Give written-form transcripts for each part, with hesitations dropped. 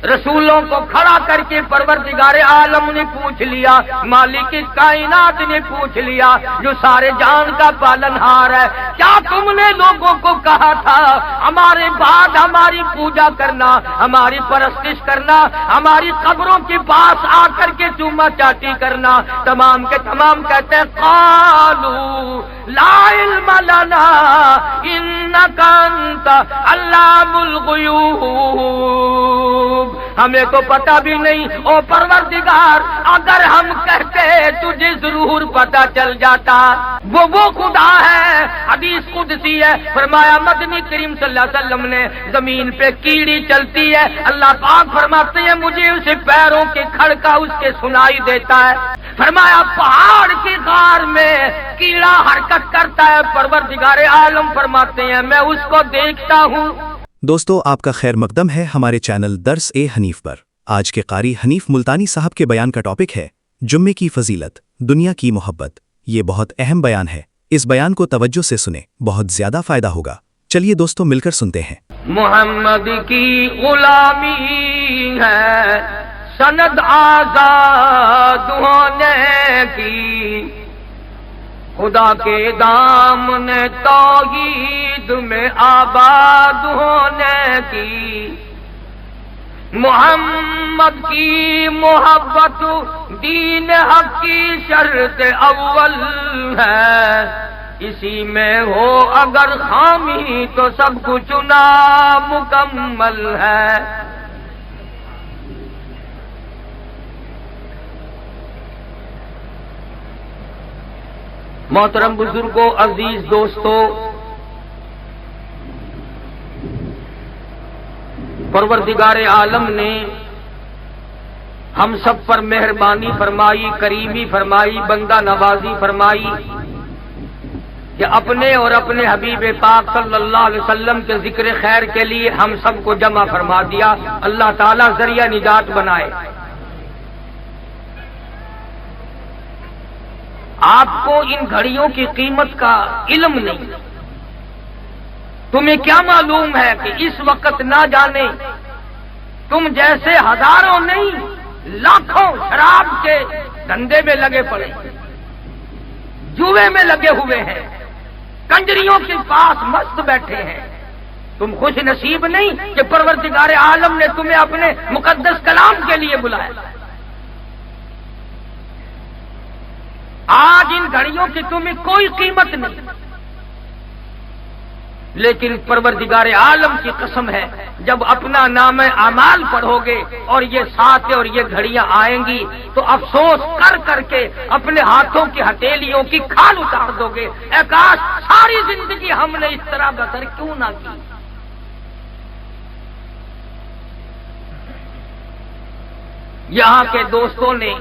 رسولوں کو کھڑا کر کے پروردگار عالم نے پوچھ لیا، مالک کائنات نے پوچھ لیا، جو سارے جان کا پالن ہار ہے، کیا تم نے لوگوں کو کہا تھا ہمارے بعد ہماری پوجا کرنا، ہماری پرستش کرنا، ہماری قبروں کے پاس آ کر کے چوما چاٹی کرنا؟ تمام کے تمام کہتے ہیں قالوا لا علم لنا انک انت علام الغیوب، ہمیں تو پتہ بھی نہیں او پروردگار، اگر ہم کہتے تجھے ضرور پتہ چل جاتا۔ وہ خدا ہے، حدیث قدسی ہے، فرمایا مدنی کریم صلی اللہ علیہ وسلم نے زمین پہ کیڑی چلتی ہے، اللہ پاک فرماتے ہیں مجھے اسے پیروں کے کھڑکا اس کے سنائی دیتا ہے۔ فرمایا پہاڑ کی غار میں کیڑا حرکت کرتا ہے، پروردگار عالم فرماتے ہیں میں اس کو دیکھتا ہوں۔ دوستو آپ کا خیر مقدم ہے ہمارے چینل درس حنیف پر۔ آج کے قاری حنیف ملتانی صاحب کے بیان کا ٹاپک ہے جمعے کی فضیلت، دنیا کی محبت۔ یہ بہت اہم بیان ہے، اس بیان کو توجہ سے سنیں، بہت زیادہ فائدہ ہوگا۔ چلیے دوستو مل کر سنتے ہیں۔ محمد کی غلامی ہے سند آزاد ہونے کی، خدا کے دامن توحید میں آباد ہونے کی، محمد کی محبت دین حق کی شرط اول ہے، اسی میں ہو اگر خامی تو سب کچھ نامکمل ہے۔ محترم بزرگوں، عزیز دوستو، پروردگار عالم نے ہم سب پر مہربانی فرمائی، کریمی فرمائی، بندہ نوازی فرمائی کہ اپنے اور اپنے حبیب پاک صلی اللہ علیہ وسلم کے ذکر خیر کے لیے ہم سب کو جمع فرما دیا۔ اللہ تعالیٰ ذریعہ نجات بنائے۔ آپ کو ان گھڑیوں کی قیمت کا علم نہیں، تمہیں کیا معلوم ہے کہ اس وقت نہ جانے تم جیسے ہزاروں نہیں لاکھوں شراب کے دھندے میں لگے پڑے، جوئے میں لگے ہوئے ہیں، کنجریوں کے پاس مست بیٹھے ہیں۔ تم خوش نصیب نہیں کہ پروردگار عالم نے تمہیں اپنے مقدس کلام کے لیے بلایا۔ آج ان گھڑیوں کی تمہیں کوئی قیمت نہیں، لیکن پروردگار عالم کی قسم ہے جب اپنا نام اعمال پڑھو گے اور یہ ساتھ اور یہ گھڑیاں آئیں گی تو افسوس کر کر کے اپنے ہاتھوں کی ہتھیلیوں کی کھال اتار دو گے، اے کاش ساری زندگی ہم نے اس طرح بسر کیوں نہ کی۔ یہاں کے دوستوں نے،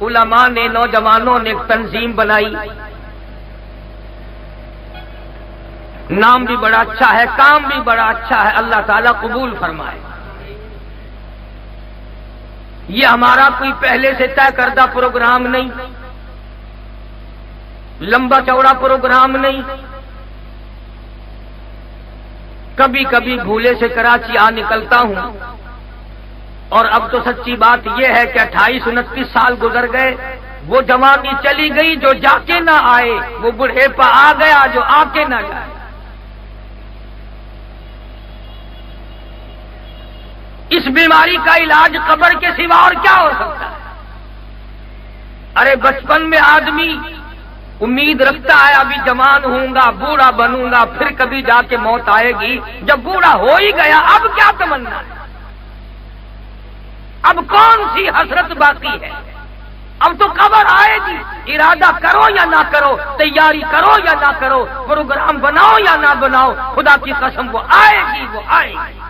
علماء نے، نوجوانوں نے ایک تنظیم بنائی، نام بھی بڑا اچھا ہے، کام بھی بڑا اچھا ہے، اللہ تعالیٰ قبول فرمائے۔ یہ ہمارا کوئی پہلے سے طے کردہ پروگرام نہیں، لمبا چوڑا پروگرام نہیں، کبھی کبھی بھولے سے کراچی آ نکلتا ہوں، اور اب تو سچی بات یہ ہے کہ 28-29 سال گزر گئے، وہ جوانی چلی گئی جو جا کے نہ آئے، وہ بڑھیپا آ گیا جو آ کے نہ جائے۔ اس بیماری کا علاج قبر کے سوا اور کیا ہو سکتا ہے؟ ارے بچپن میں آدمی امید رکھتا ہے ابھی جوان ہوں گا، بوڑھا بنوں گا، پھر کبھی جا کے موت آئے گی۔ جب بوڑھا ہو ہی گیا اب کیا تمنا ہے؟ اب کون سی حسرت باقی ہے؟ اب تو قبر آئے گی، ارادہ کرو یا نہ کرو، تیاری کرو یا نہ کرو، پروگرام بناؤ یا نہ بناؤ، خدا کی قسم وہ آئے گی، وہ آئے گی۔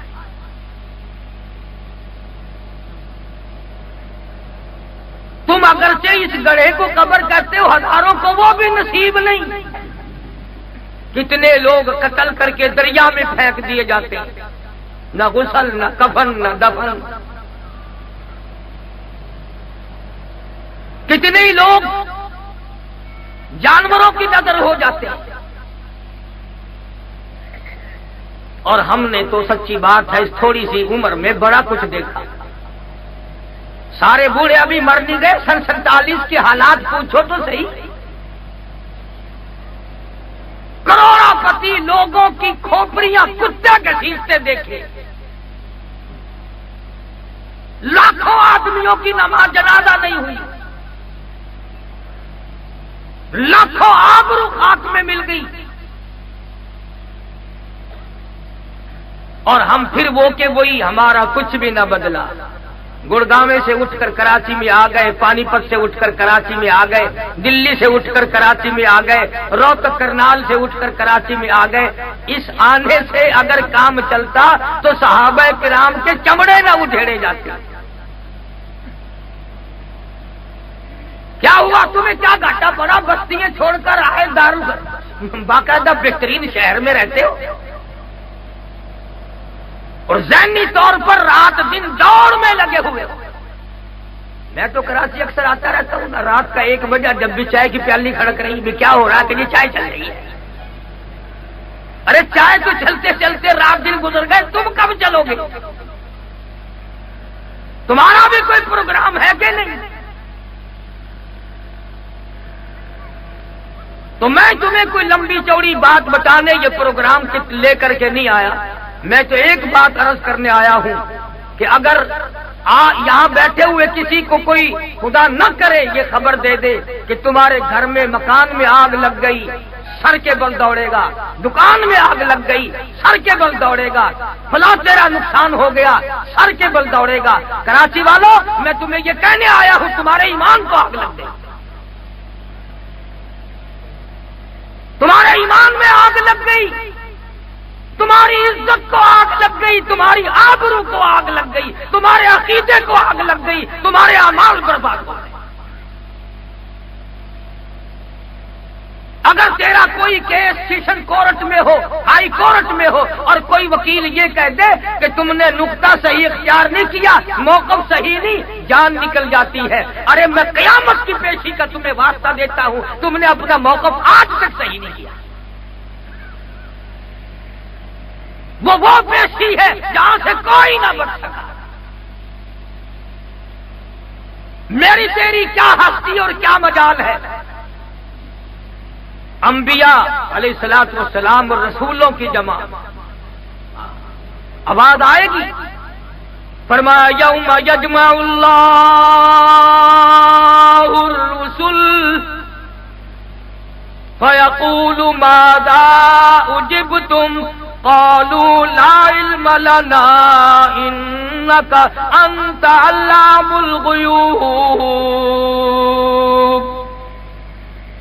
تم اگرچہ اس گڑھے کو قبر کہتے ہو، ہزاروں کو وہ بھی نصیب نہیں۔ کتنے لوگ قتل کر کے دریا میں پھینک دیے جاتے ہیں، نہ غسل، نہ کفن، نہ دفن۔ کتنے ہی لوگ جانوروں کی نظر ہو جاتے ہیں، اور ہم نے تو سچی بات ہے اس تھوڑی سی عمر میں بڑا کچھ دیکھا۔ سارے بوڑھے ابھی مر نہیں گئے، سن 47 کے حالات پوچھو تو صحیح۔ کروڑوں پتی لوگوں کی کھوپڑیاں کتے گھسیٹتے دیکھے، لاکھوں آدمیوں کی نماز جنازہ نہیں ہوئی، لاکھوں آبرو خاک میں مل گئی، اور ہم پھر وہ کہ وہی، ہمارا کچھ بھی نہ بدلا۔ گڑگاؤں سے اٹھ کر کراچی میں آ گئے، پانی پت سے اٹھ کر کراچی میں آ گئے، دلی سے اٹھ کر کراچی میں آ گئے، روہتک کرنال سے اٹھ کر کراچی میں آ گئے۔ اس آنے سے اگر کام چلتا تو صحابہ کرام کے چمڑے نہ اجھیڑے جاتے۔ کیا ہوا؟ تمہیں کیا گھاٹا پڑا؟ بستیاں چھوڑ کر آئے، باقاعدہ بہترین شہر میں رہتے ہو، اور ذہنی طور پر رات دن دوڑ میں لگے ہوئے ہو۔ میں تو کراچی اکثر آتا رہتا ہوں نا، رات کا 1 بجے جب بھی چائے کی پیالی کھڑک رہی ہے، کیا ہو رہا ہے کہ یہ چائے چل رہی ہے؟ ارے چائے تو چلتے چلتے رات دن گزر گئے، تم کب چلو گے؟ تمہارا بھی کوئی پروگرام ہے کہ نہیں؟ تو میں تمہیں کوئی لمبی چوڑی بات بتانے یہ پروگرام لے کر کے نہیں آیا، میں تو ایک بات عرض کرنے آیا ہوں کہ اگر یہاں بیٹھے ہوئے کسی کو کوئی خدا نہ کرے یہ خبر دے دے کہ تمہارے گھر میں مکان میں آگ لگ گئی، سر کے بل دوڑے گا، دکان میں آگ لگ گئی، سر کے بل دوڑے گا، فلاں تیرا نقصان ہو گیا، سر کے بل دوڑے گا۔ کراچی والوں، میں تمہیں یہ کہنے آیا ہوں تمہارے ایمان کو آگ لگ گئی، تمہارے ایمان میں آگ لگ گئی، تمہاری عزت کو آگ لگ گئی، تمہاری آبرو کو آگ لگ گئی، تمہارے عقیدے کو آگ لگ گئی، تمہارے اعمال برباد ہو گئے۔ اگر تیرا کوئی کیس سیشن کورٹ میں ہو، ہائی کورٹ میں ہو، اور کوئی وکیل یہ کہہ دے کہ تم نے نقطہ صحیح اختیار نہیں کیا، موقف صحیح نہیں، جان نکل جاتی ہے۔ ارے میں قیامت کی پیشی کا تمہیں واسطہ دیتا ہوں، تم نے اپنا موقف آج تک صحیح نہیں کیا۔ وہ پیشی ہے جہاں سے کوئی نہ بچ سکا۔ میری تیری کیا ہستی اور کیا مجال ہے؟ انبیاء علیہ الصلوۃ والسلام اور رسولوں کی جمع، آواز آئے گی، فرمایا یوم یجمع اللہ الرسل فیقول ماذا اجبتم قالوا لا علم لنا انك انت علام الغیوب۔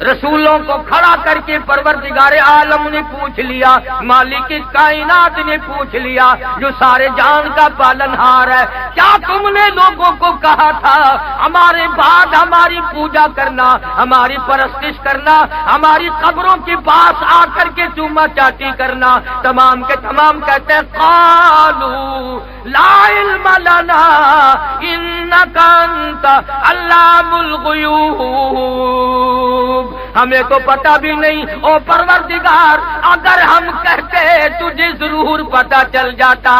رسولوں کو کھڑا کر کے پروردگار عالم نے پوچھ لیا، مالک کائنات نے پوچھ لیا، جو سارے جان کا پالنہار ہے، کیا تم نے لوگوں کو کہا تھا ہمارے بعد ہماری پوجا کرنا، ہماری پرستش کرنا، ہماری قبروں کے پاس آ کر کے چوما چاٹی کرنا؟ تمام کے تمام کہتے ہیں قالوا لا علم لنا انک انت علام الغیوب، ہمیں تو پتہ بھی نہیں او پروردگار، اگر ہم کہتے تجھے ضرور پتہ چل جاتا۔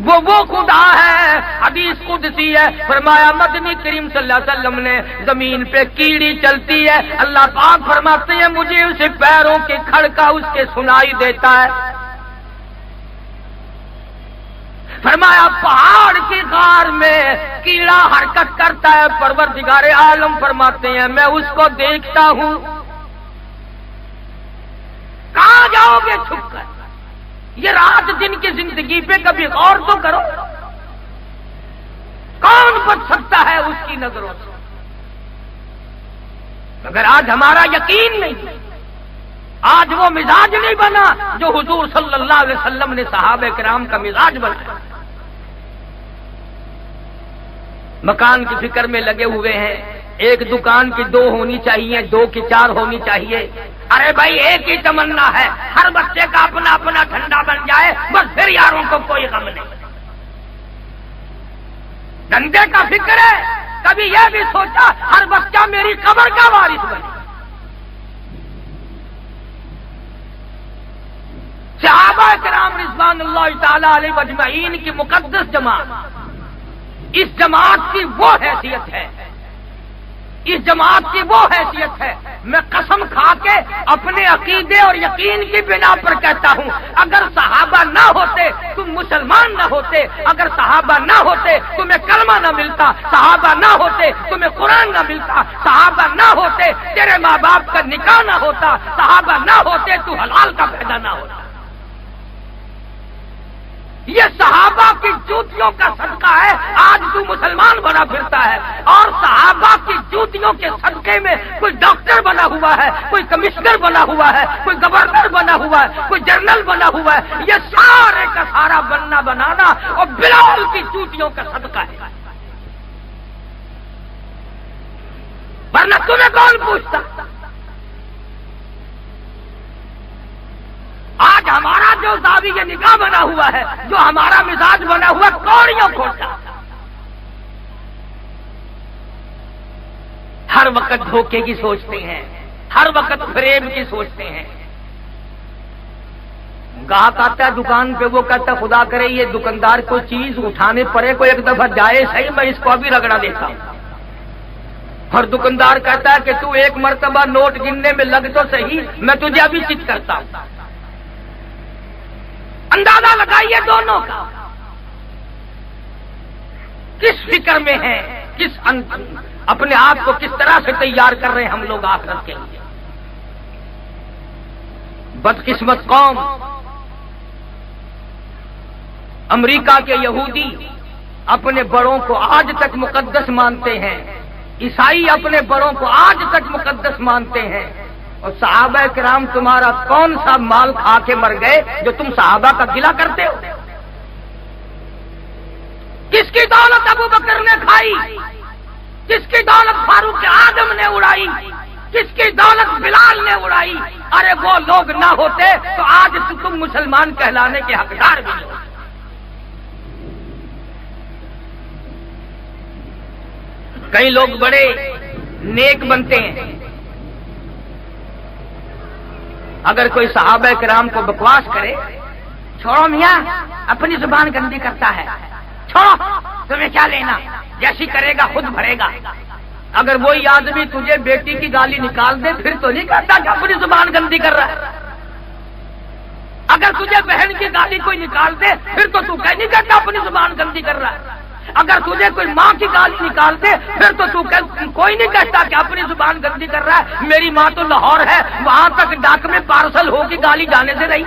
وہ خدا ہے، حدیث قدسی ہے، فرمایا مدنی کریم صلی اللہ علیہ وسلم نے زمین پہ کیڑی چلتی ہے، اللہ پاک فرماتے ہیں مجھے اسے پیروں کے کھڑکا اس کے سنائی دیتا ہے۔ فرمایا پہاڑ کی غار میں کیڑا حرکت کرتا ہے، پروردگار عالم فرماتے ہیں میں اس کو دیکھتا ہوں۔ کہاں جاؤ گے چھپ کر؟ یہ رات دن کی زندگی پہ کبھی غور تو کرو، کون بچ سکتا ہے اس کی نظروں سے؟ مگر آج ہمارا یقین نہیں، آج وہ مزاج نہیں بنا جو حضور صلی اللہ علیہ وسلم نے صحابہ کرام کا مزاج بنایا۔ مکان کی فکر میں لگے ہوئے ہیں، ایک دکان کی 2 ہونی چاہیے، 2 کی 4 ہونی چاہیے۔ ارے بھائی ایک ہی تمنا ہے، ہر بچے کا اپنا اپنا ٹھنڈا بن جائے، بس پھر یاروں کو کوئی غم نہیں۔ دھندے کا فکر ہے، کبھی یہ بھی سوچا ہر بچہ میری قبر کا وارث بنے۔ صحابہ کرام رضوان اللہ اللہ تعالی علیہ اجمعین کی مقدس جماعت، اس جماعت کی وہ حیثیت ہے، اس جماعت کی وہ حیثیت ہے، میں قسم کھا کے اپنے عقیدے اور یقین کی بنا پر کہتا ہوں، اگر صحابہ نہ ہوتے تم مسلمان نہ ہوتے، اگر صحابہ نہ ہوتے تمہیں کلمہ نہ ملتا، صحابہ نہ ہوتے تمہیں قرآن نہ ملتا، صحابہ نہ ہوتے تیرے ماں باپ کا نکاح نہ ہوتا، صحابہ نہ ہوتے تو حلال کا پیدا نہ ہوتا۔ یہ صحابہ کی جوتیوں کا صدقہ ہے آج تو مسلمان بنا پھرتا ہے، اور صحابہ کی جوتیوں کے صدقے میں کوئی ڈاکٹر بنا ہوا ہے، کوئی کمشنر بنا ہوا ہے، کوئی گورنر بنا ہوا ہے، کوئی جنرل بنا ہوا ہے، یہ سارے کا سارا بننا بنانا اور بلال کی جوتیوں کا صدقہ ہے، ورنہ تمہیں کون پوچھتا؟ آج ہمارا جو زاویہ نگاہ بنا ہوا ہے، جو ہمارا مزاج بنا ہوا ہے، کوڑیوں کھوٹا، ہر وقت دھوکے کی سوچتے ہیں، ہر وقت فریب کی سوچتے ہیں۔ گاہک آتا ہے دکان پہ، وہ کہتا ہے خدا کرے یہ دکاندار کو چیز اٹھانے پڑے، کوئی ایک دفعہ جائے صحیح، میں اس کو ابھی رگڑا دیتا ہوں۔ اور دکاندار کہتا ہے کہ تو ایک مرتبہ نوٹ گننے میں لگ تو صحیح، میں تجھے ابھی چٹ کرتا ہوں۔ اندازہ لگائیے دونوں کا، کس فکر میں ہیں، کس اپنے آپ کو کس طرح سے تیار کر رہے ہیں ہم لوگ آخرت کے لیے۔ بدقسمت قوم، امریکہ کے یہودی اپنے بڑوں کو آج تک مقدس مانتے ہیں، عیسائی اپنے بڑوں کو آج تک مقدس مانتے ہیں، اور صحابہ کرام تمہارا کون سا مال کھا کے مر گئے جو تم صحابہ کا گلہ کرتے ہو؟ کس کی دولت ابو بکر نے کھائی؟ کس کی دولت فاروق اعظم نے اڑائی؟ کس کی دولت بلال نے اڑائی؟ ارے وہ لوگ نہ ہوتے تو آج تم مسلمان کہلانے کے حقدار بھی ہو۔ کئی لوگ بڑے نیک بنتے ہیں، اگر کوئی صحابہ کرام کو بکواس کرے، چھوڑو میاں اپنی زبان گندی کرتا ہے، چھوڑو تمہیں کیا لینا، جیسی کرے گا خود بھرے گا۔ اگر وہی آدمی تجھے بیٹی کی گالی نکال دے پھر تو نہیں کہتا کہ اپنی زبان گندی کر رہا ہے۔ اگر تجھے بہن کی گالی کوئی نکال دے پھر تو نہیں کہتا اپنی زبان گندی کر رہا ہے۔ اگر تجھے کوئی ماں کی گالی نکال دے پھر تو کوئی نہیں کہتا کہ اپنی زبان گندی کر رہا ہے۔ میری ماں تو لاہور ہے، وہاں تک ڈاک میں پارسل ہوگی، گالی جانے سے رہی۔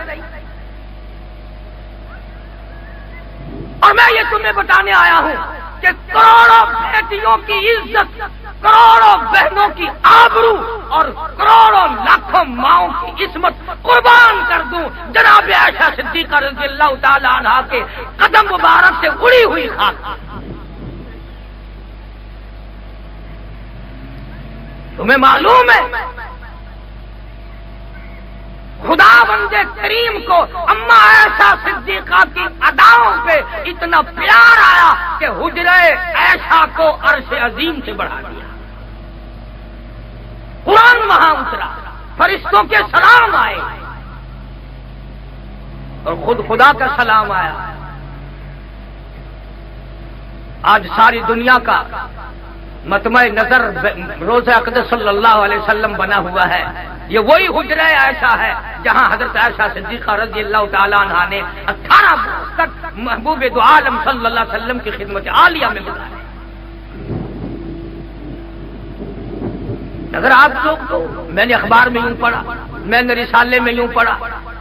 اور میں یہ تمہیں بتانے آیا ہوں کہ کروڑوں بیٹیوں کی عزت، کروڑوں بہنوں کی آبرو اور کروڑوں لاکھوں ماؤں کی عصمت قربان کر دوں جناب عائشہ صدیقہ رضی اللہ تعالی عنہا کے قدم مبارک سے اڑی ہوئی خاک۔ تمہیں معلوم ہے خدا بندے کریم کو اما عائشہ صدیقہ کی اداؤں پہ اتنا پیار آیا کہ حجرہ عائشہ کو عرش عظیم سے بڑھا دیا۔ قرآن وہاں اترا، فرشتوں کے سلام آئے اور خود خدا کا سلام آیا۔ آج ساری دنیا کا مطمع نظر روضہ اقدس صلی اللہ علیہ وسلم بنا ہوا ہے۔ یہ وہی حجرہ عائشہ ہے جہاں حضرت عائشہ صدیقہ رضی اللہ تعالی عنہا نے 18 برس تک محبوب دو عالم صلی اللہ علیہ وسلم کی خدمت عالیہ میں گزارے۔ اگر آپ لوگ تو میں نے اخبار میں یوں پڑھا، میں نے رسالے میں یوں پڑھا،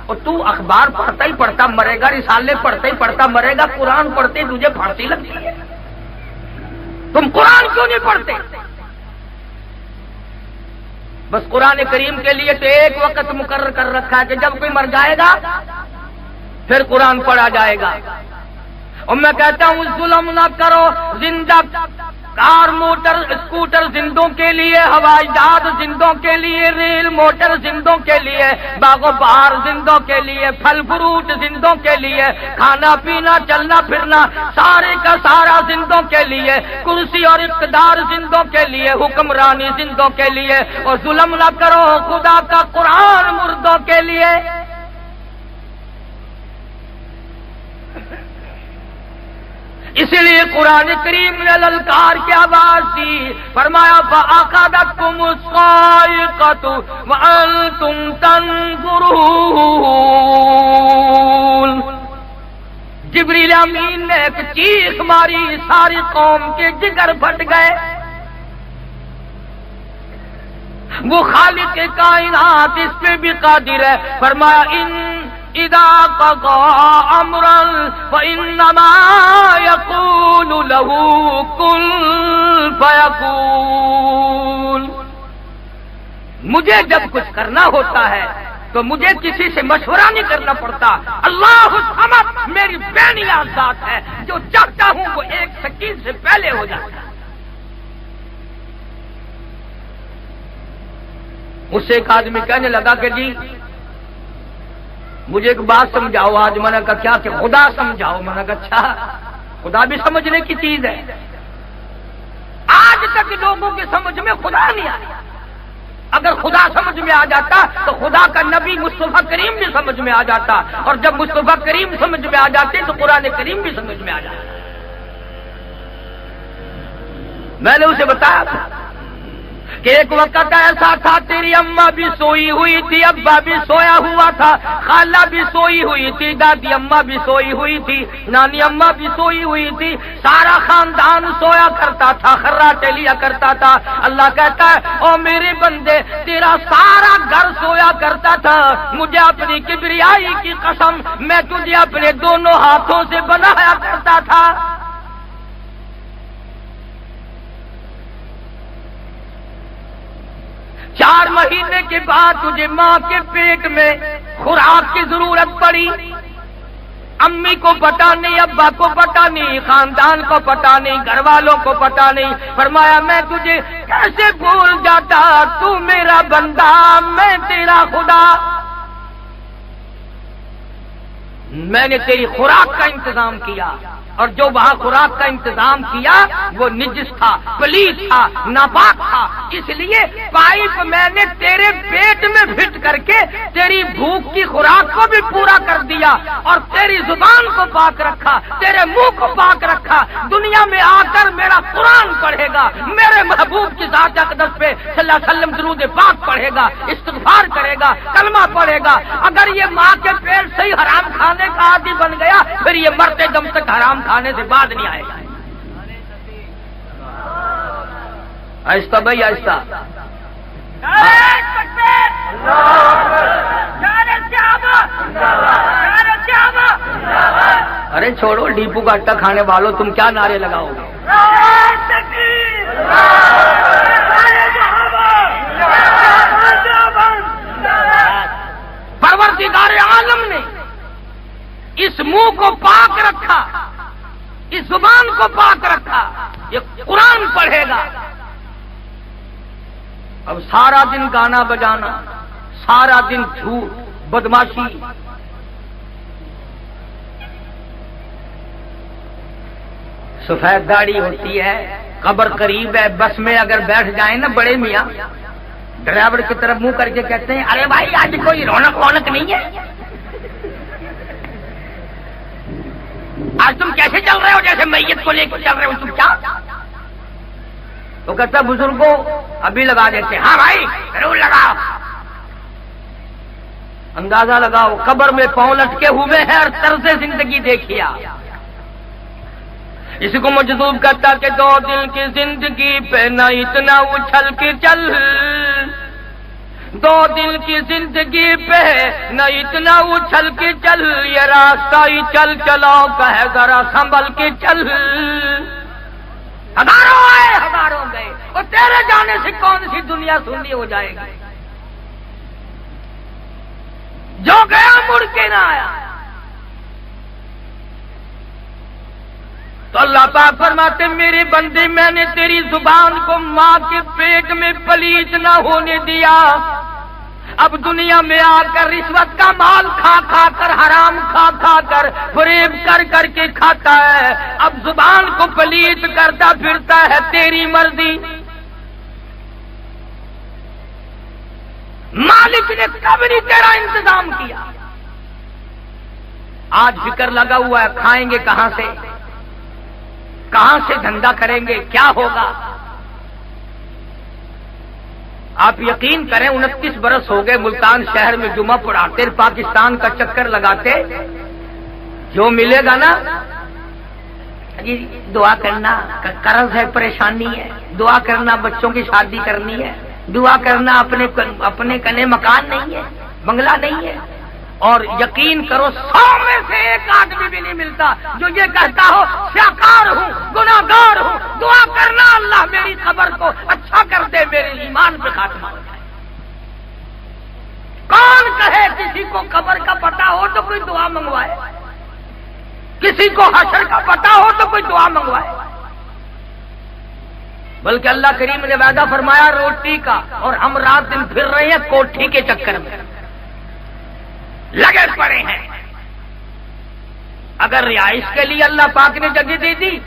اور تو اخبار پڑھتا ہی پڑھتا مرے گا، رسالے پڑھتا ہی پڑھتا مرے گا، قرآن پڑھتے ہی تجھے پھانسی لگتی ہے۔ تم قرآن کیوں نہیں پڑھتے؟ بس قرآن کریم کے لیے تو ایک وقت مقرر کر رکھا ہے کہ جب کوئی مر جائے گا پھر قرآن پڑھا جائے گا۔ اور میں کہتا ہوں ظلم نہ کرو، زندہ کار موٹر اسکوٹر زندوں کے لیے، ہوائی جہاز زندوں کے لیے، ریل موٹر زندوں کے لیے، باغ و بہار زندوں کے لیے، پھل فروٹ زندوں کے لیے، کھانا پینا چلنا پھرنا سارے کا سارا زندوں کے لیے، کرسی اور اقتدار زندوں کے لیے، حکمرانی زندوں کے لیے، اور ظلم نہ کرو خدا کا قرآن مردوں کے لیے۔ اس لیے قرآن کریم نے للکار کی آواز دی، فرمایا فَأَخَذَتْكُمُ الصَّاعِقَةُ وَأَنْتُمْ تَنظُرُونَ۔ جبریل امین نے ایک چیخ ماری، ساری قوم کے جگر پھٹ گئے۔ وہ خالق کائنات اس پہ بھی قادر ہے، فرمایا اذا قضى امرا فانما يقول له كن فيكون۔ مجھے جب کچھ کرنا ہوتا ہے تو مجھے کسی سے مشورہ نہیں کرنا پڑتا۔ اللہ الصمد میری بے نیاز ذات ہے، جو چاہتا ہوں وہ ایک سکین سے پہلے ہو جاتا ہے۔ اس سے ایک آدمی کہنے لگا کہ جی مجھے ایک بات سمجھاؤ۔ آج میں نے کہا کیا؟ کہ خدا سمجھاؤ۔ میں نے کہا اچھا، خدا بھی سمجھنے کی چیز ہے۔ آج تک لوگوں کی سمجھ میں خدا نہیں آیا۔ اگر خدا سمجھ میں آ جاتا تو خدا کا نبی مصطفیٰ کریم بھی سمجھ میں آ جاتا، اور جب مصطفیٰ کریم سمجھ میں آ جاتے تو قرآن کریم بھی سمجھ میں آ جاتا۔ میں نے اسے بتایا تھا کہ ایک وقت ایسا تھا تیری اماں بھی سوئی ہوئی تھی، ابا بھی سویا ہوا تھا، خالہ بھی سوئی ہوئی تھی، دادی اماں بھی سوئی ہوئی تھی، نانی اماں بھی سوئی ہوئی تھی، سارا خاندان سویا کرتا تھا، خراٹے لیا کرتا تھا۔ اللہ کہتا ہے او میرے بندے تیرا سارا گھر سویا کرتا تھا، مجھے اپنی کبریائی کی قسم میں تجھے اپنے دونوں ہاتھوں سے بنایا کرتا تھا۔ چار مہینے کے بعد تجھے ماں کے پیٹ میں خوراک کی ضرورت پڑی، امی کو پتا نہیں، ابا کو پتا نہیں، خاندان کو پتا نہیں، گھر والوں کو پتا نہیں۔ فرمایا میں تجھے کیسے بھول جاتا، تو میرا بندہ میں تیرا خدا۔ میں نے تیری خوراک کا انتظام کیا، اور جو وہاں خوراک کا انتظام کیا وہ نجس تھا، پلیت تھا، ناپاک تھا، اس لیے پائپ میں نے تیرے پیٹ میں فٹ کر کے تیری بھوک کی خوراک کو بھی پورا کر دیا، اور تیری زبان کو پاک رکھا، تیرے منہ کو پاک رکھا۔ دنیا میں آ کر میرا قرآن پڑھے گا، میرے محبوب کی ذات اقدس پہ صلی اللہ علیہ وسلم درود پاک پڑھے گا، استغفار کرے گا، کلمہ پڑھے گا۔ اگر یہ ماں کے پیٹ سے ہی حرام کھانے کا عادی بن گیا پھر یہ مرتے دم تک حرام کھانے سے بعد نہیں آئے گا۔ آہستہ بھائی آہستہ۔ ارے چھوڑو ڈیپو کا آٹا کھانے والوں، تم کیا نعرے لگاؤ گے؟ پروردگار عالم نے اس منہ کو پاک رکھا، اس زبان کو پاک رکھا، یہ قرآن پڑھے گا۔ اب سارا دن گانا بجانا، سارا دن جھوٹ، بدماشی، سفید داڑھی ہوتی ہے، قبر قریب ہے، بس میں اگر بیٹھ جائیں نا بڑے میاں، ڈرائیور کی طرف منہ کر کے کہتے ہیں ارے بھائی آج کوئی رونق نہیں ہے، آج تم کیسے چل رہے ہو؟ جیسے میت کو لے کے چل رہے ہو تم کیا؟ تو کہتا بزرگوں ابھی لگا دیتے، ہاں بھائی ضرور لگاؤ، اندازہ لگاؤ قبر میں پاؤں لٹکے ہوئے ہیں اور طرز زندگی دیکھیا۔ اس کو مجذوب کرتا کہ دو دل کی زندگی پہ نہ اتنا اچھل کے چل، دو دل کی زندگی پہ نہ اتنا اچھل کے چل، یہ راستہ ہی چل چلاؤ کہے ذرا سنبھل کے چل۔ ہزاروں آئے ہزاروں گئے، اور تیرے جانے سے کون سی دنیا سنی ہو جائے گی؟ جو گیا مڑ کے نہ آیا۔ تو اللہ پاک فرماتے میرے بندے میں نے تیری زبان کو ماں کے پیٹ میں پلیت نہ ہونے دیا، اب دنیا میں آ کر رشوت کا مال کھا کھا کر، حرام کھا کھا کر، فریب کر کر کے کھاتا ہے، اب زبان کو پلیت کرتا پھرتا ہے، تیری مرضی۔ مالک نے کب نہیں تیرا انتظام کیا؟ آج فکر لگا ہوا ہے کھائیں گے کہاں سے دھندا کریں گے، کیا ہوگا؟ آپ یقین کریں 29 برس ہو گئے ملتان شہر میں جمعہ پڑھاتے، پاکستان کا چکر لگاتے، جو ملے گا نا جی دعا کرنا، قرض ہے، پریشانی ہے، دعا کرنا بچوں کی شادی کرنی ہے، دعا کرنا اپنے کنے مکان نہیں ہے، بنگلہ نہیں ہے، اور یقین کرو 100 میں سے ایک آدمی بھی نہیں ملتا جو یہ کہتا ہو سیاکار ہوں، گناہگار ہوں، دعا کرنا اللہ میری قبر کو اچھا کر دے، میرے ایمان پہ خاتمہ ہو جائے۔ کون کہے کسی کو قبر کا پتہ ہو تو کوئی دعا منگوائے، کسی کو حشر کا پتہ ہو تو کوئی دعا منگوائے؟ بلکہ اللہ کریم نے وعدہ فرمایا روٹی کا، اور ہم رات دن پھر رہے ہیں کوٹھی کے چکر میں لگے پڑے ہیں۔ اگر رہائش کے لیے اللہ پاک نے جگہ دے دی،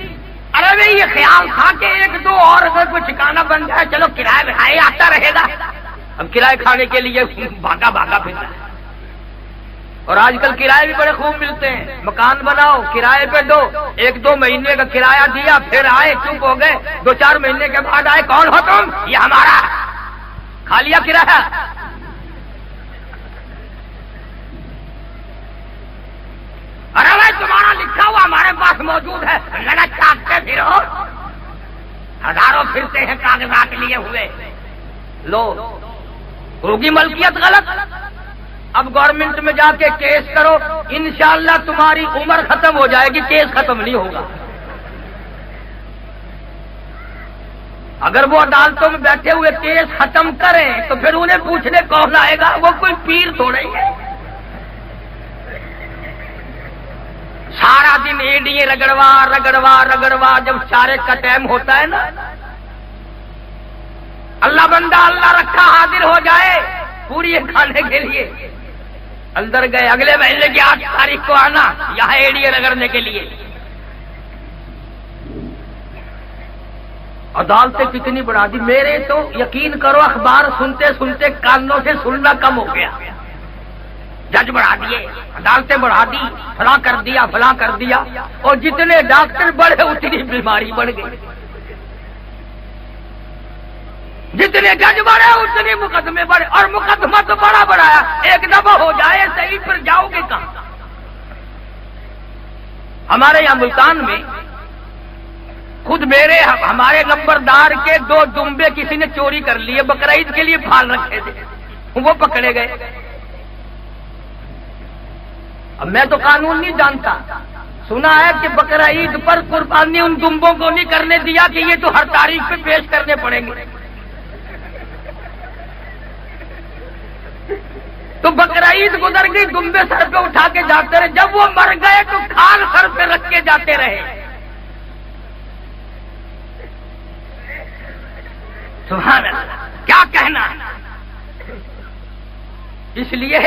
ارے بھائی یہ خیال تھا کہ ایک دو اور اگر کوئی ٹھکانہ بن جائے چلو کرایہ بھائی آتا رہے گا، اب کرایہ کھانے کے لیے بھاگا پھرتا ہے۔ اور آج کل کرایے بھی بڑے خوب ملتے ہیں، مکان بناؤ کرایے پہ دو، 1-2 مہینے کا کرایہ دیا، پھر آئے چپ ہو گئے، 2-4 مہینے کے بعد آئے کون ہو تم؟ یہ ہمارا، کھا لیا کرایہ۔ ارے بھائی تمہارا لکھا ہوا ہمارے پاس موجود ہے، لڑا چاٹتے پھرو، ہزاروں پھرتے ہیں کاغذات لیے ہوئے، لو ہوگی ملکیت غلط، اب گورنمنٹ میں جا کے کیس کرو، انشاءاللہ تمہاری عمر ختم ہو جائے گی، کیس ختم نہیں ہوگا۔ اگر وہ عدالتوں میں بیٹھے ہوئے کیس ختم کریں تو پھر انہیں پوچھنے کون آئے گا؟ وہ کوئی پیر تھوڑا ہی ہے، سارا دن ایڈیے رگڑوا، جب چارے کا ٹائم ہوتا ہے نا، اللہ بندہ اللہ رکھا حاضر ہو جائے پوری کھانے کے لیے، اندر گئے اگلے مہینے کی 8 تاریخ کو آنا یہاں ایڈیے رگڑنے کے لیے۔ عدالتیں کتنی بڑھا دی، میرے تو یقین کرو اخبار سنتے کانوں سے سننا کم ہو گیا، جج بڑھا دیے، عدالتیں بڑھا دی، فلاں کر دیا، اور جتنے ڈاکٹر بڑھے اتنی بیماری بڑھ گئی، جتنے جج بڑھے اتنے مقدمے بڑھے، اور مقدمہ تو بڑا بڑھایا، ایک دفعہ ہو جائے صحیح پھر جاؤ گے کہاں؟ ہمارے یہاں ملتان میں خود ہمارے نمبردار کے 2 دمبے کسی نے چوری کر لیے، بقرعید کے لیے پھال رکھے تھے، وہ پکڑے گئے۔ اب میں تو قانون نہیں جانتا، سنا ہے کہ بقرعید پر قربانی ان دمبوں کو نہیں کرنے دیا کہ یہ تو ہر تاریخ پہ پیش کرنے پڑیں گے، تو بقرعید گزر گئی، دمبے سر پہ اٹھا کے جاتے رہے، جب وہ مر گئے تو کھال سر پہ رکھ کے جاتے رہے۔ سبحان اللہ، کیا کہنا ہے۔ اس لیے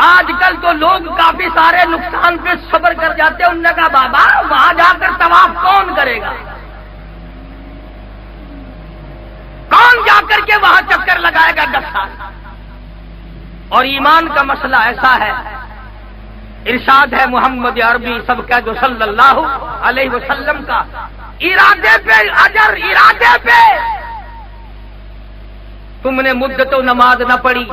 آج کل تو لوگ کافی سارے نقصان پہ صبر کر جاتے ہیں، انہوں نے کہا بابا وہاں جا کر طواف کون کرے گا، کون جا کر کے وہاں چکر لگائے گا 10 سال۔ اور ایمان کا مسئلہ ایسا ہے، ارشاد ہے محمد عربی سب کا جو صلی اللہ علیہ وسلم کا، ارادے پہ اجر، ارادے پہ۔ تم نے مدت و نماز نہ پڑھی،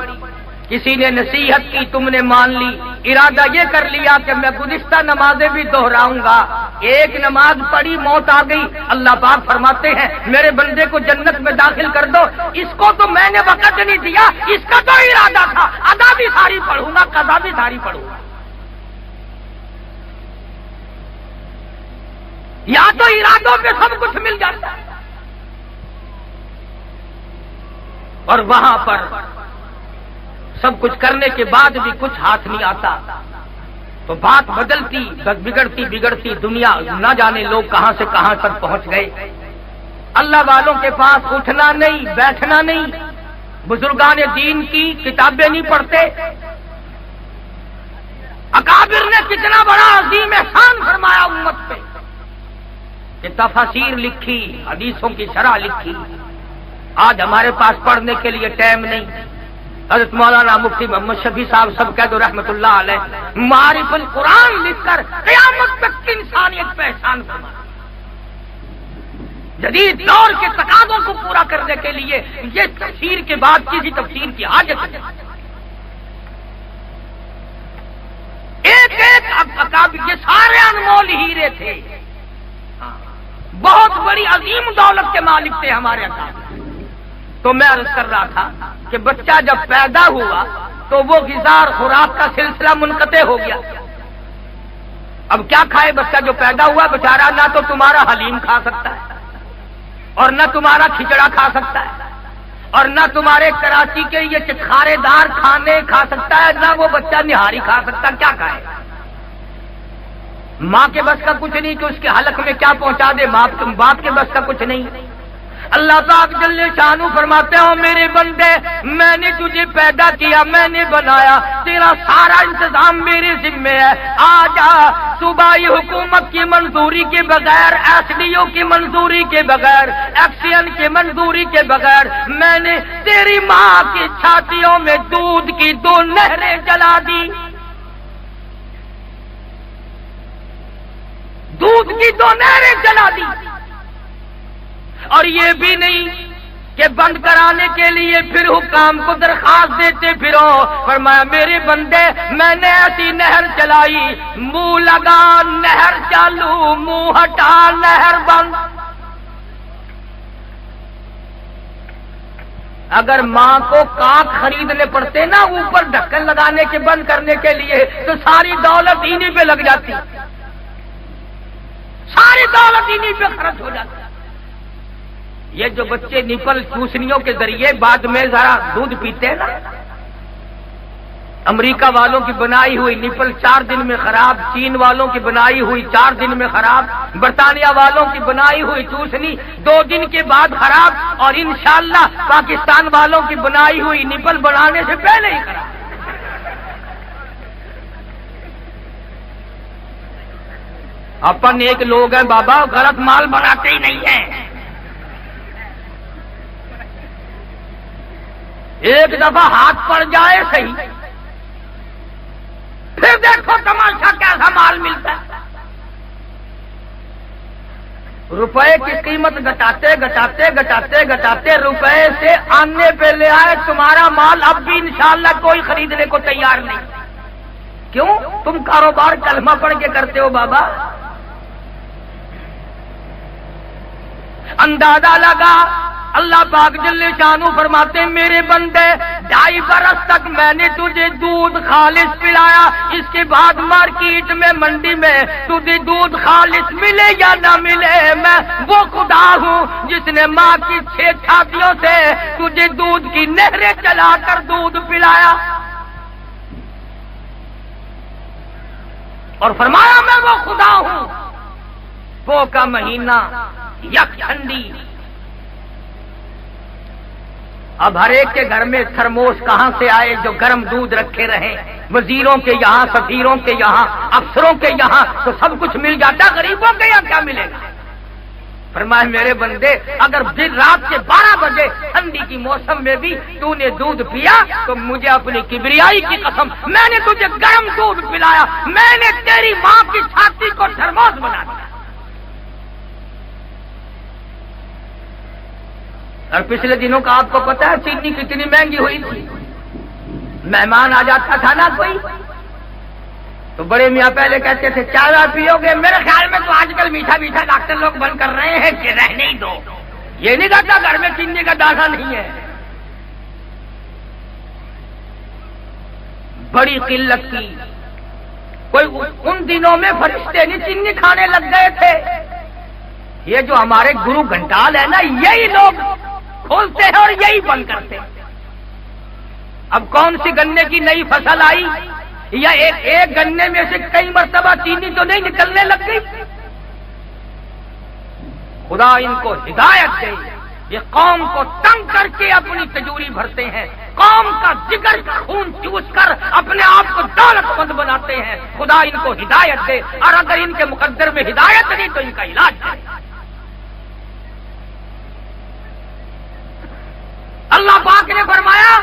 کسی نے نصیحت کی تم نے مان لی، ارادہ یہ کر لیا کہ میں گزشتہ نمازیں بھی دہراؤں گا، ایک نماز پڑھی موت آ گئی، اللہ پاک فرماتے ہیں میرے بندے کو جنت میں داخل کر دو، اس کو تو میں نے وقت نہیں دیا، اس کا تو ارادہ تھا ادا بھی ساری پڑھوں گا، قضا بھی ساری پڑھوں گا۔ یا تو ارادوں پہ سب کچھ مل جاتا ہے، اور وہاں پر سب کچھ کرنے کے بعد بھی کچھ ہاتھ نہیں آتا، تو بات بدلتی بگڑتی دنیا نہ جانے لوگ کہاں سے کہاں تک پہنچ گئے۔ اللہ والوں کے پاس اٹھنا نہیں، بیٹھنا نہیں، بزرگان دین کی کتابیں نہیں پڑھتے۔ اکابر نے کتنا بڑا عظیم احسان فرمایا امت پہ کہ تفاسیر لکھی، حدیثوں کی شرح لکھی، آج ہمارے پاس پڑھنے کے لیے ٹائم نہیں، حضرت مولانا مفتی محمد شفیع صاحب سب کہہ دو رحمت اللہ علیہ، معارف القرآن لکھ کر قیامت تک انسانیت پہ احسان فرما، جدید دور کے تقاضوں کو پورا کرنے کے لیے یہ تفسیر کے بعد کسی تفسیر کی حاجت ہے۔ ایک یہ سارے انمول ہیرے تھے، بہت بڑی عظیم دولت کے مالک تھے ہمارے اکابر۔ تو میں عرض کر رہا تھا کہ بچہ جب پیدا ہوا تو وہ غذا اور خوراک کا سلسلہ منقطع ہو گیا۔ اب کیا کھائے بچہ جو پیدا ہوا بیچارہ؟ نہ تو تمہارا حلیم کھا سکتا ہے اور نہ تمہارا کھچڑا کھا سکتا ہے اور نہ تمہارے کراچی کے یہ چٹخارے دار کھانے کھا سکتا ہے، نہ وہ بچہ نہاری کھا سکتا، کیا کھائے؟ ماں کے بس کا کچھ نہیں کہ اس کے حلق میں کیا پہنچا دے، باپ کے بس کا کچھ نہیں۔ اللہ پاک جل شانو فرماتے ہو میرے بندے میں نے تجھے پیدا کیا، میں نے بنایا، تیرا سارا انتظام میرے ذمے ہے، آ جا صوبائی حکومت کی منظوری کے بغیر، ایس ڈی او کی منظوری کے بغیر، ایکسین کی منظوری کے بغیر میں نے تیری ماں کی چھاتیوں میں دودھ کی 2 نہریں جلا دی، دودھ کی 2 نہریں جلا دی۔ اور یہ بھی نہیں کہ بند کرانے کے لیے پھر حکام کو درخواست دیتے پھرو، فرمایا میرے بندے میں نے ایسی نہر چلائی، منہ لگا نہر چالو، منہ ہٹا نہر بند۔ اگر ماں کو کاک خریدنے پڑتے نا اوپر ڈھکن لگانے کے بند کرنے کے لیے تو ساری دولت انہی پہ لگ جاتی، ساری دولت انہی پہ خرچ ہو جاتی۔ یہ جو بچے نپل چوسنیوں کے ذریعے بعد میں ذرا دودھ پیتے ہیں نا، امریکہ والوں کی بنائی ہوئی نپل 4 دن میں خراب، چین والوں کی بنائی ہوئی 4 دن میں خراب، برطانیہ والوں کی بنائی ہوئی چوسنی 2 دن کے بعد خراب، اور انشاءاللہ پاکستان والوں کی بنائی ہوئی نپل بنانے سے پہلے ہی خراب۔ اپن ایک لوگ ہیں بابا غلط مال بناتے ہی نہیں ہیں۔ ایک دفعہ ہاتھ پڑ جائے صحیح، پھر دیکھو تماشا کیسا مال ملتا ہے۔ روپے کی قیمت گھٹاتے گھٹاتے گھٹاتے گھٹاتے روپے سے آنے پہ لے آئے، تمہارا مال اب بھی انشاءاللہ کوئی خریدنے کو تیار نہیں۔ کیوں؟ تم کاروبار کلمہ پڑھ کے کرتے ہو بابا۔ اندازہ لگا، اللہ پاک جل شانو فرماتے ہیں میرے بندے 2.5 برس تک میں نے تجھے دودھ خالص پلایا، اس کے بعد مارکیٹ میں منڈی میں تجھے دودھ خالص ملے یا نہ ملے، میں وہ خدا ہوں جس نے ماں کی 6 چھاتیوں سے تجھے دودھ کی نہریں چلا کر دودھ پلایا۔ اور فرمایا میں وہ خدا ہوں، پو کا مہینہ، یک ٹھنڈی۔ اب ہر ایک کے گھر میں تھرموس کہاں سے آئے جو گرم دودھ رکھے رہے؟ وزیروں کے یہاں، سفیروں کے یہاں، افسروں کے یہاں تو سب کچھ مل جاتا، غریبوں کے یہاں کیا ملے گا؟ فرمائے میرے بندے اگر دن رات کے 12 بجے ٹھنڈی کی موسم میں بھی تو نے دودھ پیا تو مجھے اپنی کبریائی کی قسم، میں نے تجھے گرم دودھ پلایا، میں نے تیری ماں کی چھاتی کو تھرموس بنا دیا۔ اور پچھلے دنوں کا آپ کو پتا ہے چینی کتنی مہنگی ہوئی تھی؟ مہمان آ جاتا تھا نا کوئی تو بڑے میاں پہلے کہتے تھے چائے پیو گے؟ میرے خیال میں تو آج کل میٹھا میٹھا ڈاکٹر لوگ بند کر رہے ہیں کہ رہنے ہی دو، یہ نہیں کہتا گھر میں چینی کا دانہ نہیں ہے۔ بڑی قلت کی، کوئی ان دنوں میں فرشتے نہیں چینی کھانے لگ گئے تھے۔ یہ جو ہمارے گرو گھنٹال ہے نا، یہی لوگ کھولتے ہیں اور یہی بند کرتے ہیں۔ اب کون سی گنے کی نئی فصل آئی یا ایک گنے میں سے کئی مرتبہ چینی تو نہیں نکلنے لگ گئی؟ خدا ان کو ہدایت دے، یہ قوم کو تنگ کر کے اپنی تجوری بھرتے ہیں، قوم کا جگر کا خون چوس کر اپنے آپ کو دولت مند بناتے ہیں۔ خدا ان کو ہدایت دے، اور اگر ان کے مقدر میں ہدایت نہیں تو ان کا علاج دے۔ اللہ پاک نے فرمایا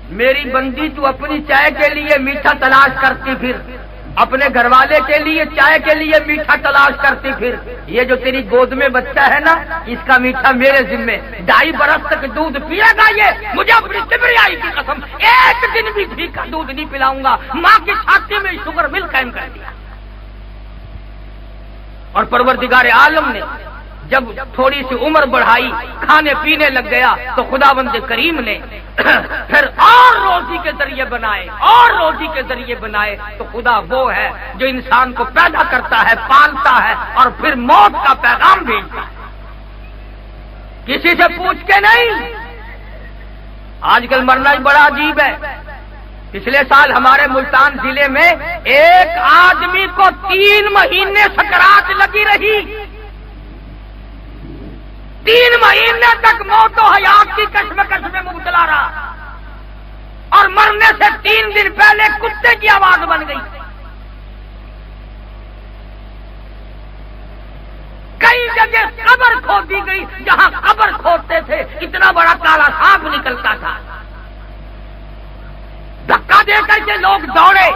میری بندی تو اپنی چائے کے لیے میٹھا تلاش کرتی پھر، اپنے گھر والے کے لیے چائے کے لیے میٹھا تلاش کرتی پھر، یہ جو تیری گود میں بچہ ہے نا، اس کا میٹھا میرے ذمے، 2.5 برس تک دودھ پیے گا یہ، مجھے اپنی کبریائی کی قسم ایک دن بھی گھی کا دودھ نہیں پلاؤں گا۔ ماں کی چھاتی میں شوگر مل قائم کر دیا۔ اور پروردگار عالم نے جب تھوڑی سی عمر بڑھائی، کھانے پینے لگ گیا، تو خداوند کریم نے پھر اور روزی کے ذریعے بنائے، اور روزی کے ذریعے بنائے۔ تو خدا وہ ہے جو انسان کو پیدا کرتا ہے، پالتا ہے، اور پھر موت کا پیغام بھیجتا ہے، کسی سے پوچھ کے نہیں۔ آج کل مرنا ہی بڑا عجیب ہے۔ پچھلے سال ہمارے ملتان ضلع میں ایک آدمی کو 3 مہینے سکرات لگی رہی، 3 مہینے تک موت و حیات کی کشمکش میں مبتلا رہا، اور مرنے سے 3 دن پہلے کتے کی آواز بن گئی۔ کئی جگہ قبر کھودی گئی، جہاں قبر کھودتے تھے اتنا بڑا کالا سانپ نکلتا تھا، دھکا دے کر کے لوگ دوڑے،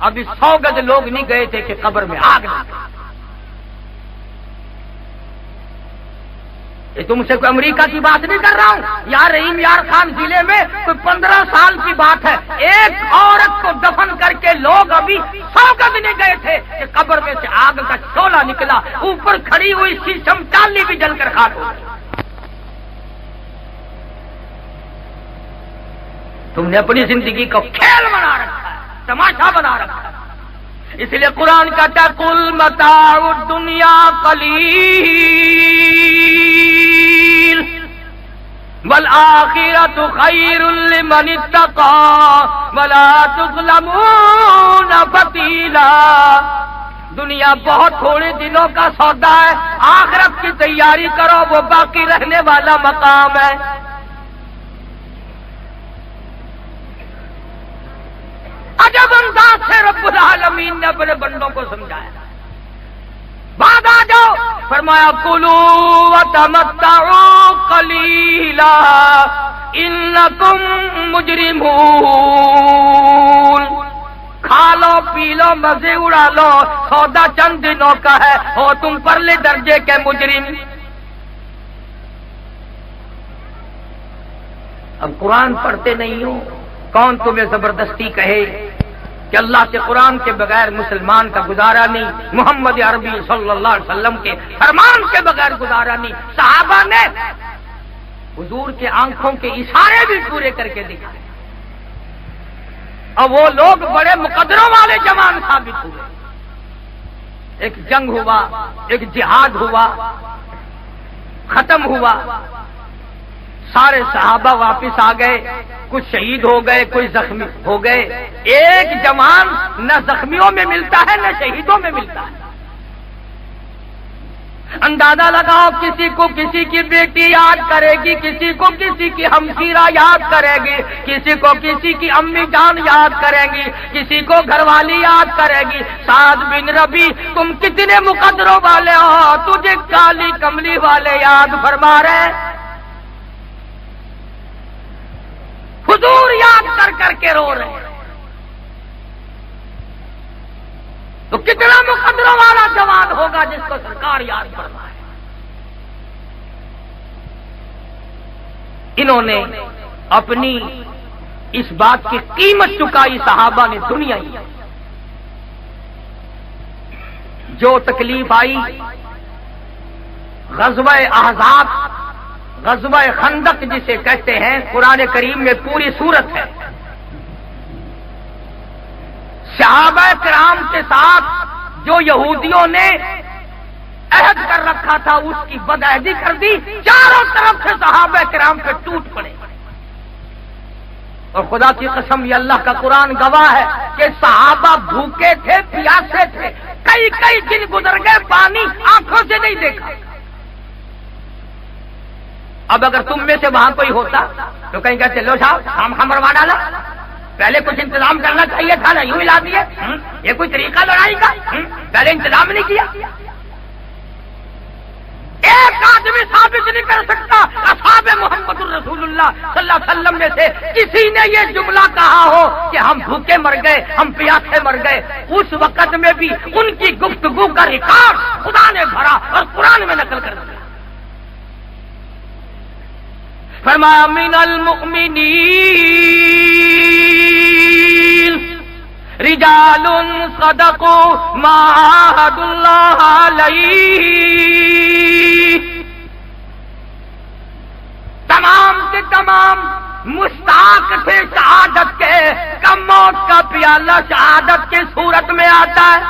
ابھی 100 گز لوگ نہیں گئے تھے کہ قبر میں آگ لگا۔ یہ تم سے کوئی امریکہ کی بات نہیں کر رہا ہوں، یار رحیم یار خان ضلع میں کوئی 15 سال کی بات ہے، ایک عورت کو دفن کر کے لوگ ابھی 100 گز نہیں گئے تھے کہ قبر میں سے آگ کا شعلہ نکلا، اوپر کھڑی ہوئی شیشم ٹالی بھی جل کر خاک ہو گئی۔ تم نے اپنی زندگی کو کھیل بنا رکھا ہے، تماشا بنا رکھا ہے۔ اس لیے قرآن کہتا ہے قل متاع الدنیا قلیل والآخرۃ خیر لمن اتقى ولا تظلمون فتیلا۔ دنیا بہت تھوڑے دنوں کا سودا ہے، آخرت کی تیاری کرو، وہ باقی رہنے والا مقام ہے۔ عجب انداز سے رب العالمین نے اپنے بندوں کو سمجھایا۔ بعد آ جاؤ، فرمایا کلوا وتمتعوا قلیلا انکم مجرمون۔ کھا لو پی لو مزے اڑا لو، سودا چند دنوں کا ہے، ہو تم پرلے درجے کے مجرم۔ اب قرآن پڑھتے نہیں ہو، کون تمہیں زبردستی کہے کہ اللہ کے قرآن کے بغیر مسلمان کا گزارا نہیں، محمد عربی صلی اللہ علیہ وسلم کے فرمان کے بغیر گزارا نہیں۔ صحابہ نے حضور کے آنکھوں کے اشارے بھی پورے کر کے دکھائے، اور وہ لوگ بڑے مقدروں والے جوان ثابت ہوئے۔ ایک جنگ ہوا، ایک جہاد ہوا، ختم ہوا، سارے صحابہ واپس آ گئے، کچھ شہید ہو گئے، کچھ زخمی ہو گئے۔ ایک جوان نہ زخمیوں میں ملتا ہے نہ شہیدوں میں ملتا ہے۔ اندازہ لگاؤ، کسی کو کسی کی بیٹی یاد کرے گی، کسی کو کسی کی ہمشیرہ یاد کرے گی، کسی کو کسی کی امی جان یاد کرے گی، کسی کو گھر والی یاد کرے گی۔ سعد بن ربی تم کتنے مقدروں والے ہو، تجھے کالی کملی والے یاد فرما رہے، حضور یاد کر کر کے رو رہے ہیں، تو کتنا مقدروں والا جوان ہوگا جس کو سرکار یاد فرمائے۔ انہوں نے اپنی اس بات کی قیمت چکائی، صحابہ نے دنیا ہی۔ جو تکلیف آئی، غزوہ احزاب، غزوہ خندق جسے کہتے ہیں، قرآن کریم میں پوری سورت ہے۔ صحابہ کرام کے ساتھ جو یہودیوں نے عہد کر رکھا تھا اس کی بدعہدی کر دی، چاروں طرف سے صحابہ کرام پہ ٹوٹ پڑے۔ اور خدا کی قسم یہ اللہ کا قرآن گواہ ہے کہ صحابہ بھوکے تھے، پیاسے تھے، کئی کئی دن گزر گئے، پانی آنکھوں سے نہیں دیکھا۔ اب اگر تم میں سے وہاں کوئی ہوتا تو کہیں گے چلو صاحب ہم مروا ڈالا، پہلے کچھ انتظام کرنا چاہیے تھا نا، یوں ہی لا دیے، یہ کوئی طریقہ لڑائی کا؟ پہلے انتظام نہیں کیا۔ ایک آدمی ثابت نہیں کر سکتا اصحاب محمد الرسول اللہ صلی اللہ علیہ وسلم میں سے کسی نے یہ جملہ کہا ہو کہ ہم بھوکے مر گئے، ہم پیاسے مر گئے۔ اس وقت میں بھی ان کی گفتگو کا ریکارڈ خدا نے بھرا اور قرآن میں نقل کر دیا۔ فرمایا من المؤمنین رجال صدقوا ما عاهدوا اللہ علیہ، تمام کے تمام مستحق تھے شہادت کے، کم موت کا پیالہ شہادت کی صورت میں آتا ہے۔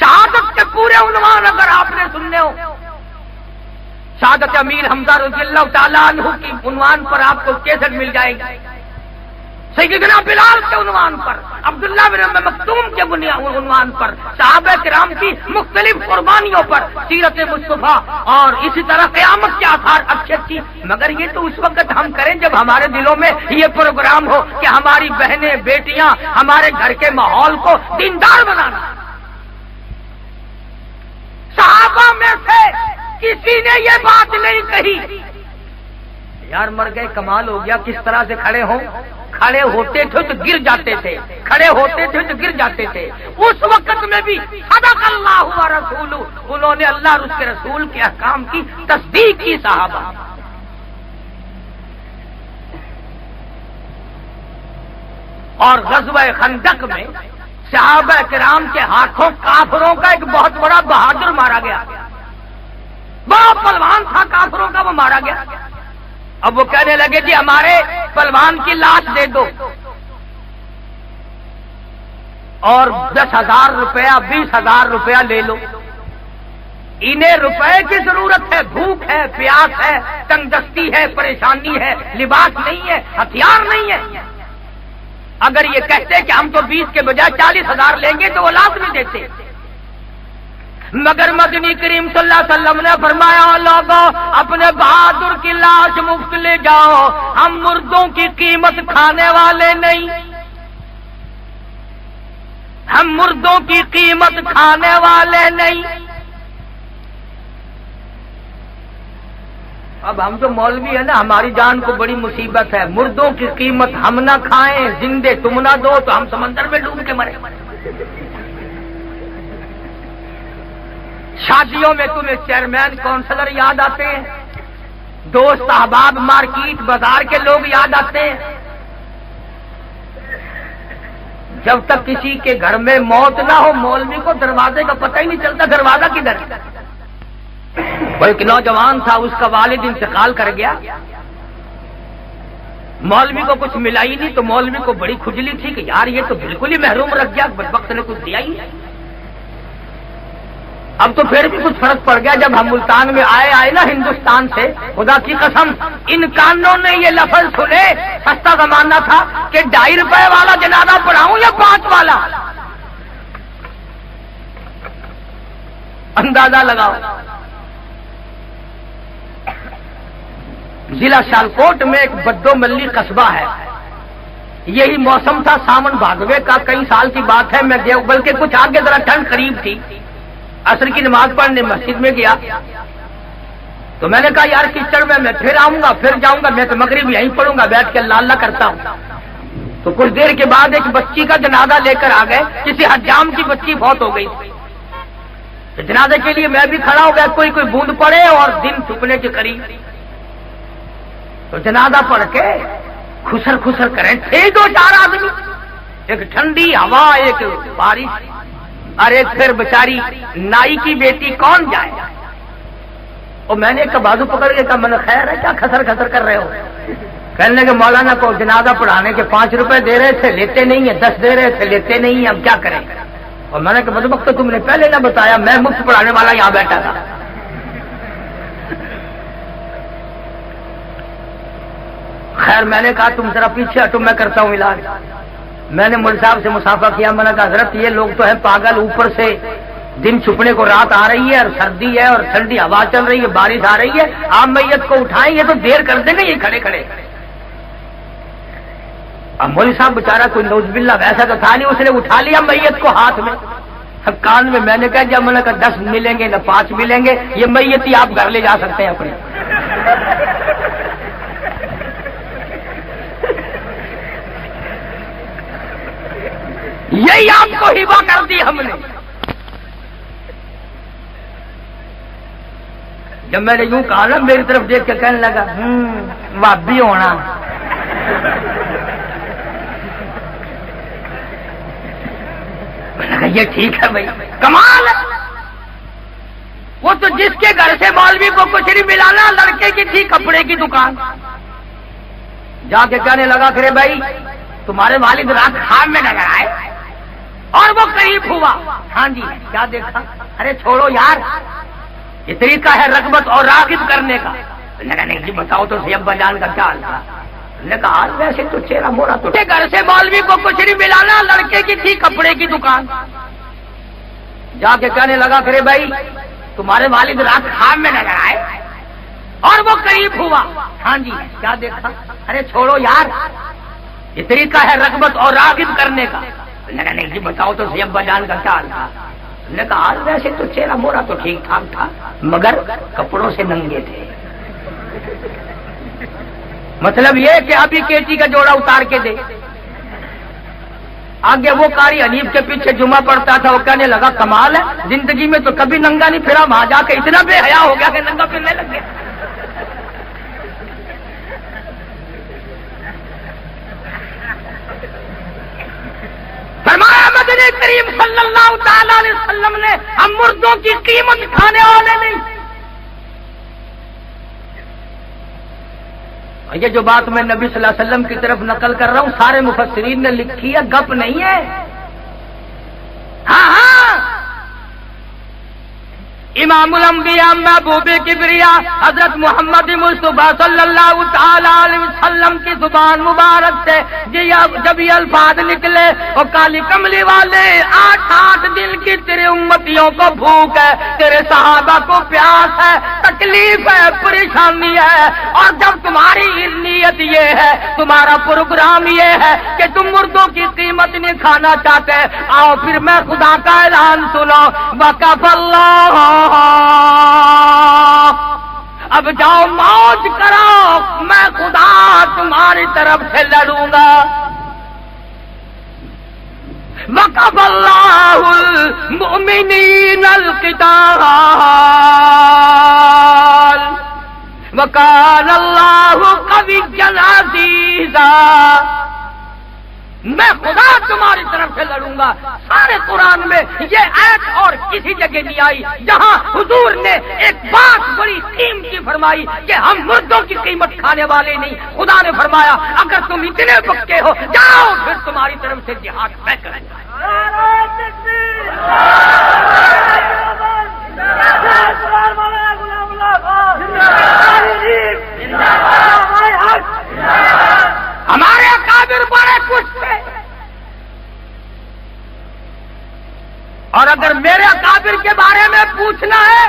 شہادت کے پورے عنوان اگر آپ نے سننے ہو، شہادت امیر حمزہ رضی اللہ تعالیٰ عنہ کی عنوان پر آپ کو کیسٹ مل جائے گی، سیدنا بلال کے عنوان پر، عبداللہ بن ام مکتوم کے عنوان پر، صحابہ کرام کی مختلف قربانیوں پر، سیرت مصطفیٰ اور اسی طرح قیامت کے آثار اچھی اچھی۔ مگر یہ تو اس وقت ہم کریں جب ہمارے دلوں میں یہ پروگرام ہو کہ ہماری بہنیں بیٹیاں ہمارے گھر کے ماحول کو دیندار بنانا۔ صحابہ میں سے کسی نے یہ بات نہیں کہی یار مر گئے کمال ہو گیا، کس طرح سے کھڑے ہوں، کھڑے ہوتے تھے تو گر جاتے تھے، کھڑے ہوتے تھے تو گر جاتے تھے۔ اس وقت میں بھی صدق اللہ و رسولہ، انہوں نے اللہ اور اس کے رسول کے احکام کی تصدیق کی۔ صحابہ اور غزوہ خندق میں صحابہ کرام کے ہاتھوں کافروں کا ایک بہت بڑا بہادر مارا گیا، بڑا پلوان تھا کافروں کا، وہ مارا گیا۔ اب وہ کہنے لگے جی ہمارے پلوان کی لاش دے دو اور 10,000 روپیہ 20,000 روپیہ لے لو۔ انہیں روپے کی ضرورت ہے، بھوک ہے، پیاس ہے، تنگ دستی ہے، پریشانی ہے، لباس نہیں ہے، ہتھیار نہیں ہے۔ اگر یہ کہتے کہ ہم تو 20 کے بجائے 40,000 لیں گے تو وہ لازمی دیتے، مگر مدنی کریم صلی اللہ علیہ وسلم نے فرمایا لوگوں اپنے بہادر کی لاش مفت لے جاؤ، ہم مردوں کی قیمت کھانے والے نہیں، ہم مردوں کی قیمت کھانے والے نہیں۔ اب ہم جو مولوی ہے نا، ہماری جان کو بڑی مصیبت ہے، مردوں کی قیمت ہم نہ کھائیں، زندے تم نہ دو تو ہم سمندر میں ڈوب کے مرے۔ شادیوں میں تمہیں چیئرمین کونسلر یاد آتے ہیں، دوست احباب مارکیٹ بازار کے لوگ یاد آتے ہیں۔ جب تک کسی کے گھر میں موت نہ ہو مولوی کو دروازے کا پتہ ہی نہیں چلتا دروازہ کدھر۔ بلکہ نوجوان تھا، اس کا والد انتقال کر گیا، مولوی کو کچھ ملا ہی نہیں، تو مولوی کو بڑی کھجلی تھی کہ یار یہ تو بالکل ہی محروم رکھ گیا، بدبخت نے کچھ دیا ہی نہیں۔ اب تو پھر بھی کچھ فرق پڑ گیا، جب ہم ملتان میں آئے نا ہندوستان سے، خدا کی قسم ان کانوں نے یہ لفظ سنے، سستا زمانہ تھا کہ 2.5 روپے والا جنازہ پڑھاؤں یا 5 والا، اندازہ لگاؤ۔ ضلع سیالکوٹ میں ایک بدو ملی قصبہ ہے، یہی موسم تھا ساون بھادوے کا، کئی سال کی بات ہے، میں گیا، بلکہ کچھ آگے ذرا ٹھنڈ قریب تھی، عصر کی نماز پڑھنے مسجد میں گیا، تو میں نے کہا یار کیچڑ میں پھر آؤں گا، پھر جاؤں گا، میں تو مغرب یہیں پڑھوں گا، بیٹھ کے اللہ اللہ کرتا ہوں۔ تو کچھ دیر کے بعد ایک بچی کا جنازہ لے کر آ گئے، کسی حجام کی بچی فوت ہو گئی، تو جنازے کے لیے میں بھی کھڑا ہو گیا، کوئی بوند پڑے اور دن چھپنے کے قریب، تو جنازہ پڑھ کے خسر خسر کریں تھے 2-4 آدمی، ایک ٹھنڈی ہوا، ایک بارش، اور ایک پھر بیچاری نائی کی بیٹی کون جائے۔ اور میں نے ایک کا بازو پکڑ کے کہا میں نے خیر ہے کیا خسر خسر کر رہے ہو؟ کہنے کہ مولانا کو جنازہ پڑھانے کے 5 روپے دے رہے تھے لیتے نہیں ہیں، 10 دے رہے تھے لیتے نہیں ہیں، اب کیا کریں؟ اور میں نے کہا بدبخت تو تم نے پہلے نہ بتایا، میں مفت پڑھانے والا یہاں بیٹھا تھا۔ خیر میں نے کہا تم ذرا پیچھے ہٹو، میں کرتا ہوں علاج۔ میں نے مول صاحب سے مسافہ کیا، میں نے کہا حضرت یہ لوگ تو ہیں پاگل، اوپر سے دن چھپنے کو رات آ رہی ہے اور سردی ہے اور ٹھنڈی ہوا چل رہی ہے، بارش آ رہی ہے، آپ میت کو اٹھائیں، یہ تو دیر کر دیں گے یہ کھڑے کھڑے۔ اب مولوی صاحب بیچارہ کوئی نوز باللہ ویسا تو تھا نہیں، اس نے اٹھا لیا میت کو ہاتھ میں، کان میں نے کہا جب میں نے کہا 10 ملیں گے نہ 5 ملیں گے، یہ میت ہی آپ گھر لے جا سکتے ہیں اپنے۔ یہی آپ کو ہبہ کر دی ہم نے۔ جب میں نے یوں کہا نا، میری طرف دیکھ کے کہنے لگا وہابی ہونا۔ یہ ٹھیک ہے بھائی، کمال ہے۔ وہ تو جس کے گھر سے مولوی کو کچھ نہیں ملانا، لڑکے کی تھی کپڑے کی دکان، جا کے کہنے لگا کہ بھائی تمہارے والد رات خواب میں نظر آئے اور وہ قریب ہوا۔ ہاں جی، کیا دیکھا؟ ارے چھوڑو یار، یہ طریقہ ہے رغبت اور راغب کرنے کا۔ نہیں جی بتاؤ تو صحیح ابا جان کا کیا حال تھا؟ نے کہا ویسے تو چہرہ مورا تو گھر سے مولوی کو کچھ نہیں ملانا، لڑکے کی تھی کپڑے کی دکان، جا کے کہنے لگا کہ بھائی تمہارے والد رات خواب میں نظر آئے اور وہ قریب ہوا۔ ہاں جی، کیا دیکھا؟ ارے چھوڑو یار، یہ طریقہ ہے رغبت اور راغب کرنے کا۔ نہیں جی بتاؤ تو صحیح ابا جان کا کیا حال تھا؟ نے کہا ویسے تو چہرہ مورا تو ٹھیک ٹھاک تھا مگر کپڑوں سے ننگے تھے۔ مطلب یہ کہ ابھی کیچی کا جوڑا اتار کے دے۔ آگے وہ قاری حنیف کے پیچھے جمعہ پڑتا تھا، وہ کہنے لگا کمال ہے، زندگی میں تو کبھی ننگا نہیں پھرا، وہاں جا کے اتنا بے حیا ہو گیا کہ ننگا پھرنے لگ گیا۔ فرمایا مدنی کریم صلی اللہ تعالی علیہ وسلم نے ہم مردوں کی قیمت کھانے والے نہیں۔ یہ جو بات میں نبی صلی اللہ علیہ وسلم کی طرف نقل کر رہا ہوں سارے مفسرین نے لکھی ہے، گپ نہیں ہے۔ ہاں امام الانبیاء محبوب کبریا حضرت محمد مصطفیٰ صلی اللہ تعالی علیہ وسلم کی زبان مبارک سے جب یہ الفاظ نکلے، اور کالی کملی والے 8 دن کی تیرے امتیوں کو بھوک ہے، تیرے صحابہ کو پیاس ہے، تکلیف ہے، پریشانی ہے، اور جب تمہاری نیت یہ ہے، تمہارا پروگرام یہ ہے کہ تم مردوں کی قیمت نہیں کھانا چاہتے، آؤ پھر میں خدا کا اعلان سنو، وقف اللہ، اب جاؤ موج کرو، میں خدا تمہاری طرف سے لڑوں گا۔ وقف اللہ المؤمنین القتال وکان اللہ قویا عزیزا، میں خدا تمہاری طرف سے لڑوں گا۔ سارے قرآن میں یہ آیت اور کسی جگہ نہیں آئی جہاں حضور نے ایک بات بڑی قیمتی فرمائی کہ ہم مردوں کی قیمت کھانے والے نہیں۔ خدا نے فرمایا اگر تم اتنے پکے ہو جاؤ، پھر تمہاری طرف سے جہاد میں کروں گا۔ ہمارے اکابر بڑے کچھ تھے، اور اگر میرے اکابر کے بارے میں پوچھنا ہے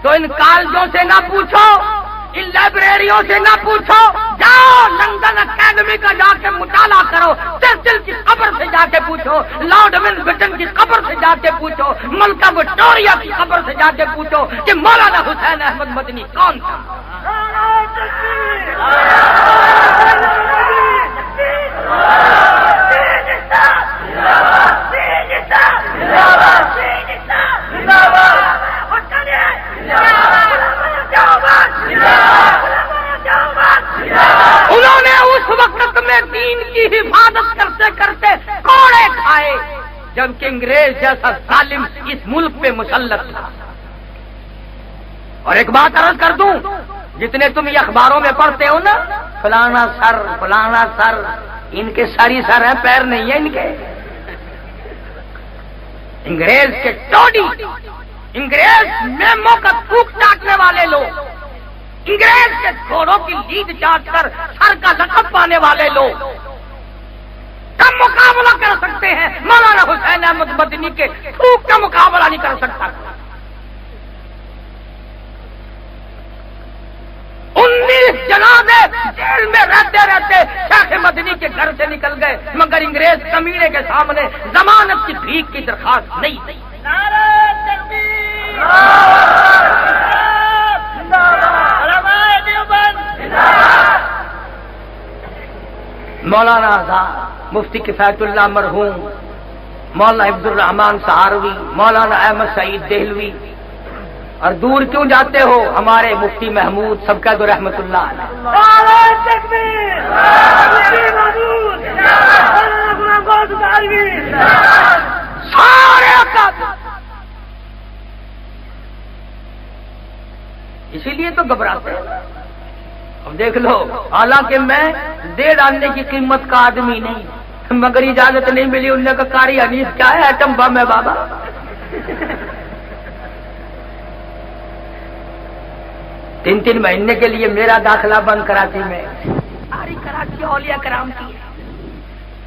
تو ان کالجوں سے نہ پوچھو، ان لائبریریوں سے نہ پوچھو، جاؤ لندن اکیڈمی کا جا کے مطالعہ کرو، چرچل کی قبر سے جا کے پوچھو، لارڈ ون بٹن کی قبر سے جا کے پوچھو، ملکہ وکٹوریہ کی قبر سے جا کے پوچھو کہ مولانا حسین احمد مدنی کون تھا۔ انہوں نے اس وقت میں دین کی حفاظت کرتے کرتے کوڑے کھائے جبکہ انگریز جیسا ظالم اس ملک پہ مسلط تھا۔ اور ایک بات عرض کر دوں، جتنے تم یہ اخباروں میں پڑھتے ہو نا، فلانا سر، ان کے ساری سر ہیں، پیر نہیں ہے ان کے۔ انگریز کے ٹوڈی، انگریز میموں کا تھوک چاٹنے والے لوگ، انگریز کے گھوڑوں کی لیڈ چاٹ کر سر کا لقب پانے والے لوگ کم مقابلہ کر سکتے ہیں، مولانا حسین احمد مدنی کے تھوک کا مقابلہ نہیں کر سکتا۔ 19 جنازے جیل میں رہتے رہتے شیخ مدنی کے گھر سے نکل گئے، مگر انگریز کمینے کے سامنے ضمانت کی بھیک کی درخواست نہیں دی۔ مولانا آزاد، مفتی کفایت اللہ مرحوم، مولانا عبد الرحمان سہاروی، مولانا احمد سعید دہلوی، اور دور کیوں جاتے ہو ہمارے مفتی محمود سب کا تو رحمت اللہ سارے اسی لیے تو گھبراتے ہیں۔ اب دیکھ لو، حالانکہ میں دے ڈالنے کی قیمت کا آدمی نہیں، مگر اجازت نہیں ملی، انہوں نے کہا قاری حنیف کیا ہے، ایٹم بم ہے بابا۔ تین مہینے کے لیے میرا داخلہ بند کراچی میں، ساری کراچی اولیاء کرام کی ہے،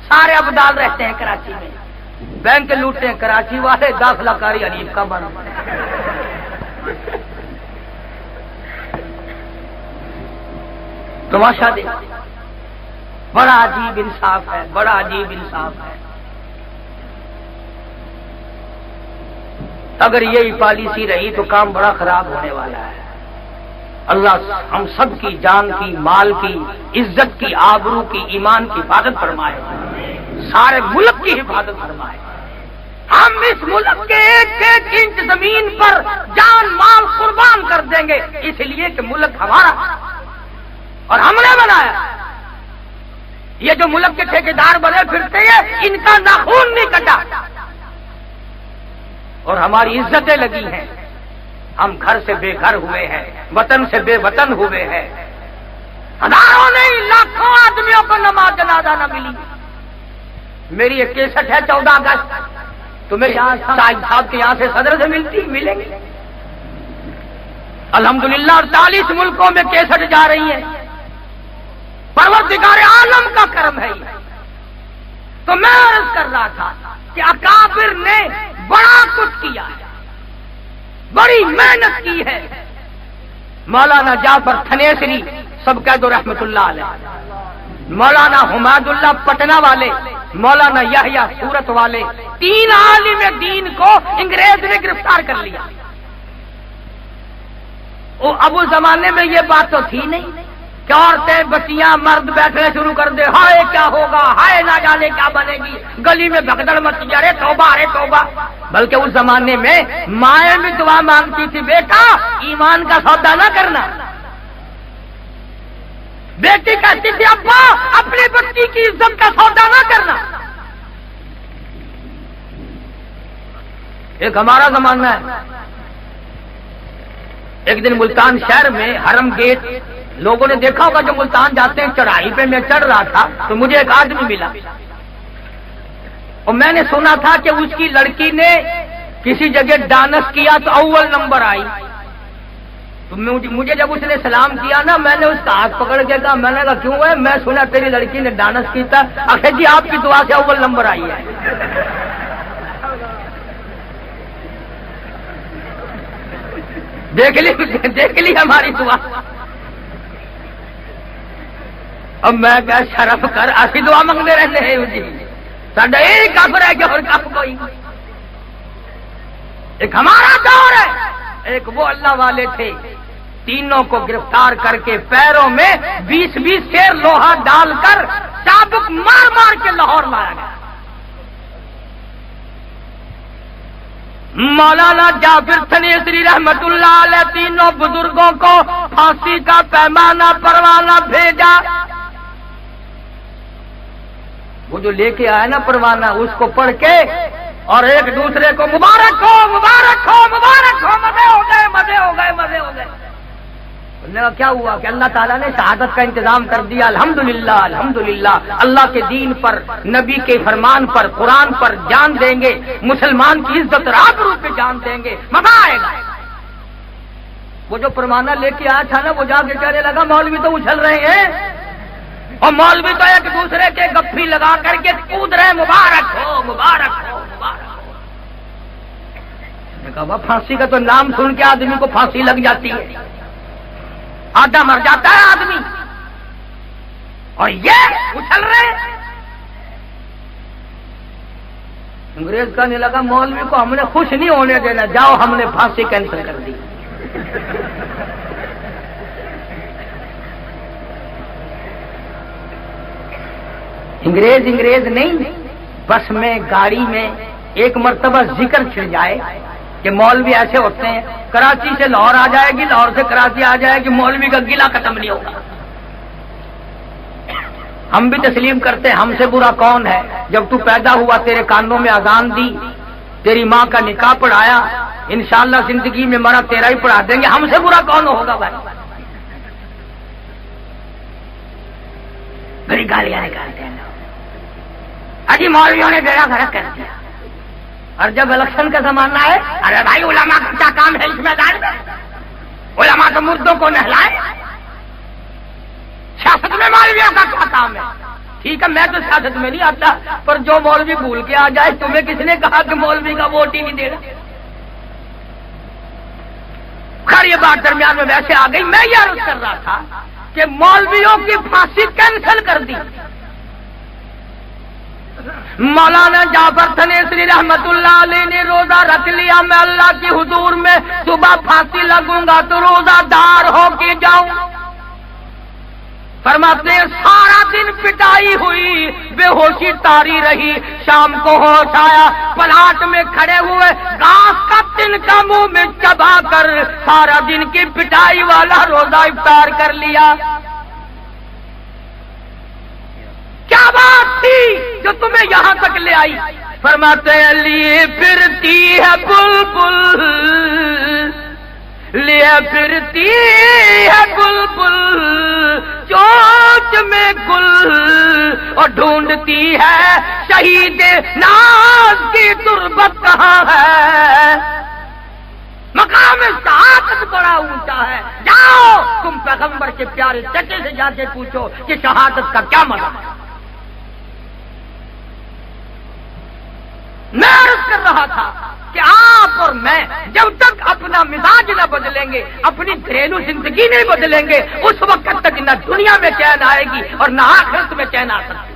سارے ابدال رہتے ہیں کراچی میں، بینک لوٹتے ہیں کراچی والے، داخلہ قاری حنیف کا بند۔ تماشا دے، بڑا عجیب انصاف ہے، بڑا عجیب انصاف ہے۔ اگر یہی پالیسی رہی تو کام بڑا خراب ہونے والا ہے۔ اللہ ہم سب کی جان کی، مال کی، عزت کی، آبرو کی، ایمان کی حفاظت فرمائے، سارے ملک کی حفاظت فرمائے۔ ہم اس ملک کے ایک ایک انچ زمین پر جان مال قربان کر دیں گے، اس لیے کہ ملک ہمارا اور ہم نے بنایا۔ یہ جو ملک کے ٹھیکیدار بنے پھرتے ہیں، ان کا ناخون نہیں کٹا اور ہماری عزتیں لگی ہیں۔ ہم گھر سے بے گھر ہوئے ہیں، وطن سے بے وطن ہوئے ہیں، ہزاروں نہیں لاکھوں آدمیوں کو نماز جنازہ نہ ملی۔ میری ایک کیسٹ ہے 14 اگست، تمہیں یہاں صاحب کے یہاں سے صدر سے ملیں گے الحمدللہ، اور 40 ملکوں میں کیسٹ جا رہی ہیں۔ پروردگار عالم کا کرم ہے یہ۔ تو میں عرض کر رہا تھا کہ اکابر نے بڑا کچھ کیا ہے، بڑی محنت کی ہے۔ مولانا جعفر تھنیسری سب کہہ دو رحمت اللہ علیہ، مولانا حماد اللہ پٹنہ والے، مولانا یحییٰ سورت والے، 3 عالم دین کو انگریز نے گرفتار کر لیا۔ اب اس زمانے میں یہ بات تو تھی نہیں کہ عورتیں بچیاں مرد بیٹھنے شروع کر دے، ہائے کیا ہوگا، ہائے نہ جانے کیا بنے گی، گلی میں بھگدڑ مچی، ارے توبہ ارے توبہ۔ بلکہ اس زمانے میں مائیں بھی دعا مانگتی تھی، بیٹا ایمان کا سودا نہ کرنا۔ بیٹی کہتی تھی، ابا اپنی بچی کی عزت کا سودا نہ کرنا۔ ایک ہمارا زمانہ ہے۔ ایک دن ملتان شہر میں حرم گیٹ، لوگوں نے دیکھا ہوگا جو ملتان جاتے ہیں، چڑھائی پہ میں چڑھ رہا تھا تو مجھے ایک آدمی ملا اور میں نے سنا تھا کہ اس کی لڑکی نے کسی جگہ ڈانس کیا تو اول نمبر آئی۔ تو مجھے جب اس نے سلام کیا نا، میں نے اس کا ہاتھ پکڑ کے کہا، میں نے کہا کیوں ہے؟ میں سنا تیری لڑکی نے ڈانس کی تھا، اکھے جی آپ کی دعا سے اول نمبر آئی ہے۔ دیکھ لی ہماری دعا۔ اب میں کیا شرف کر اسی دعا منگتے رہتے ہیں جی، ساڈا یہی کافر ہے کہ اور کام کوئی۔ ایک ہمارا دور ہے، ایک وہ اللہ والے تھے، تینوں کو گرفتار کر کے پیروں میں 20 سیر لوہا ڈال کر چابک مار مار کے لاہور لایا گیا۔ مولانا جعفر تھنیسری رحمت اللہ علیہ تینوں بزرگوں کو پھانسی کا پیمانہ پروانہ بھیجا۔ وہ جو لے کے آیا نا پروانہ، اس کو پڑھ کے اور ایک دوسرے کو مبارک ہو مبارک ہو مبارک ہو، مزے ہو گئے مزے ہو گئے مزے ہو گئے۔ انہوں نے کہا کیا ہوا کہ اللہ تعالیٰ نے شہادت کا انتظام کر دیا، الحمدللہ الحمدللہ، اللہ کے دین پر، نبی کے فرمان پر، قرآن پر جان دیں گے، مسلمان کی عزت اور آبرو پہ جان دیں گے، مزہ آئے گا۔ وہ جو پروانہ لے کے آیا تھا نا، وہ جا کے کہنے لگا مولوی تو اچھل رہے ہیں، اور مولوی تو ایک دوسرے کے گپھی لگا کر کے کود رہے، مبارک ہو مبارک ہو مبارک ہو۔ میں نے کہا پھانسی کا تو نام سن کے آدمی کو پھانسی لگ جاتی ہے، آدھا مر جاتا ہے آدمی، اور یہ اچھل رہے۔ انگریز کہنے لگا مولوی کو ہم نے خوش نہیں ہونے دینا، جاؤ ہم نے پھانسی کینسل کر دی۔ انگریز نہیں، بس میں گاڑی میں ایک مرتبہ ذکر چھڑ جائے کہ مولوی ایسے ہوتے ہیں، کراچی سے لاہور آ جائے گی، لاہور سے کراچی آ جائے گی، مولوی کا گلہ ختم نہیں ہوگا۔ ہم بھی تسلیم کرتے ہیں، ہم سے برا کون ہے؟ جب تو پیدا ہوا تیرے کانوں میں اذان دی، تیری ماں کا نکاح پڑھایا، انشاءاللہ زندگی میں مرا تیرا ہی پڑھا دیں گے، ہم سے برا کون ہوگا بھائی؟ بڑی گالیاں نکالتے ہیں اجی مولویوں نے بیڑا غرق کر دیا۔ اور جب الیکشن کا زمانہ ہے، ارے بھائی علماء کا کیا کام ہے اس میدان میں؟ علماء تو مردوں کو نہلائے، سیاست میں مولویوں کا کیا کام ہے؟ ٹھیک ہے میں تو سیاست میں نہیں آتا، پر جو مولوی بھول کے آ جائے، تمہیں کس نے کہا کہ مولوی کا ووٹ ہی نہیں دینا؟ خیر یہ بات درمیان میں ویسے آ گئی، میں یہ عرض کر رہا تھا کہ مولویوں کی پھانسی کینسل کر دی۔ مولانا جعفر تھنیسری رحمت اللہ علیہ نے روزہ رکھ لیا، میں اللہ کے حضور میں صبح پھانسی لگوں گا تو روزہ دار ہو کے جاؤں۔ فرماتے ہیں سارا دن پٹائی ہوئی، بے ہوشی تاری رہی، شام کو ہوش آیا، پلاٹ میں کھڑے ہوئے گھاس کا تنکا منہ میں چبا کر سارا دن کی پٹائی والا روزہ افطار کر لیا۔ کیا بات تھی جو تمہیں یہاں تک لے آئی؟ فرماتے ہیں لیے پھرتی ہے بلبل، لیے پھرتی ہے بلبل چوچ میں گل، اور ڈھونڈتی ہے شہید ناز کی تربت کہاں ہے۔ مقام شہادت بڑا اونچا ہے، جاؤ تم پیغمبر کے پیارے چچے سے جا کے پوچھو کہ شہادت کا کیا مزہ ہے۔ میں عرض کر رہا تھا کہ آپ اور میں جب تک اپنا مزاج نہ بدلیں گے، اپنی گھریلو زندگی نہیں بدلیں گے، اس وقت تک نہ دنیا میں چین آئے گی اور نہ آخرت میں چین آ سکتی۔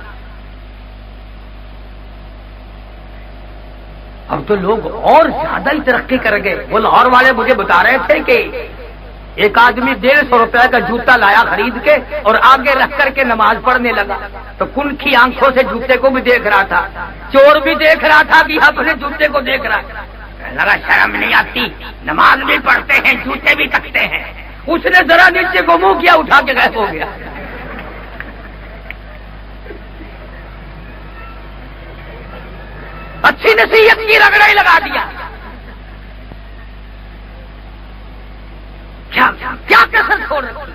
اب تو لوگ اور زیادہ ہی ترقی کر گئے۔ وہ لاہور والے مجھے بتا رہے تھے کہ ایک آدمی 150 روپے کا جوتا لایا خرید کے اور آگے رکھ کر کے نماز پڑھنے لگا، تو کنکھی آنکھوں سے جوتے کو بھی دیکھ رہا تھا، چور بھی دیکھ رہا تھا کہ اپنے جوتے کو دیکھ رہا تھا۔ لگا شرم نہیں آتی، نماز بھی پڑھتے ہیں جوتے بھی تکتے ہیں۔ اس نے ذرا نیچے کو منہ کیا، اٹھا کے غائب ہو گیا۔ اچھی نصیحت کی رگڑا ہی لگا دیا۔ کیا کسر چھوڑ رکھی؟